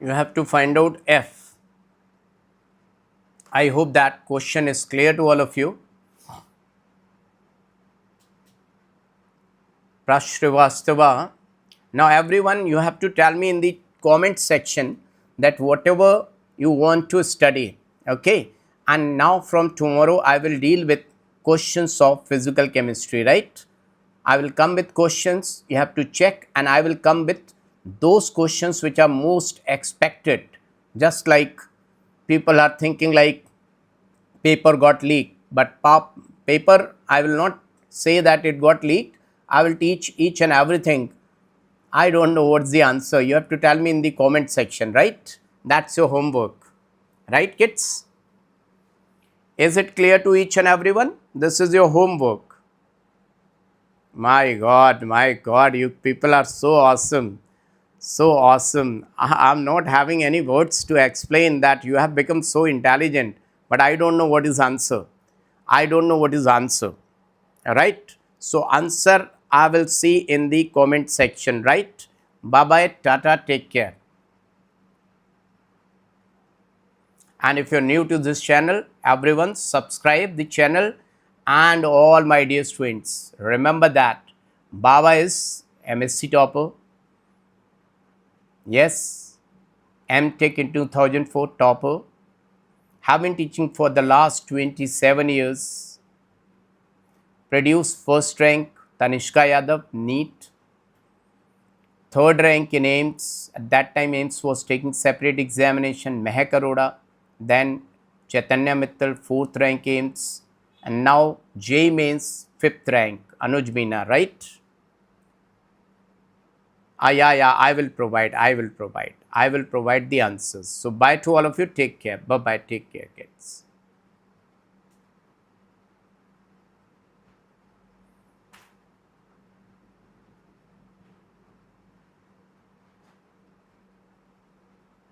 You have to find out F. I hope that question is clear to all of you. Prashrivastava. Now everyone, you have to tell me in the comment section that whatever you want to study, okay? And now from tomorrow I will deal with questions of physical chemistry, right? I will come with questions, you have to check, and I will come with those questions which are most expected. Just like people are thinking like paper got leaked, but paper, I will not say that it got leaked. I will teach each and everything. I don't know what's the answer. You have to tell me in the comment section, right? That's your homework. Right, kids? Is it clear to each and everyone? This is your homework. My God, you people are so awesome. So awesome. I'm not having any words to explain that you have become so intelligent, but I don't know what is answer. I don't know what is answer. Right? So answer I will see in the comment section, right? Bye bye, tata, take care. And if you're new to this channel, everyone subscribe the channel, and all my dear students, remember that Baba is MSc topper. Yes, MTech in 2004 topper. Have been teaching for the last 27 years. Produced first rank Tanishka Yadav, NEET. Third rank in AIMS. At that time, AIMS was taking separate examination. Mehak Arora. Then Chaitanya Mittal, fourth rank AIMS. And now J Mains, fifth rank. Anuj Meena, right? Yeah, I will provide. I will provide the answers. So bye to all of you. Take care. Bye bye. Take care, kids.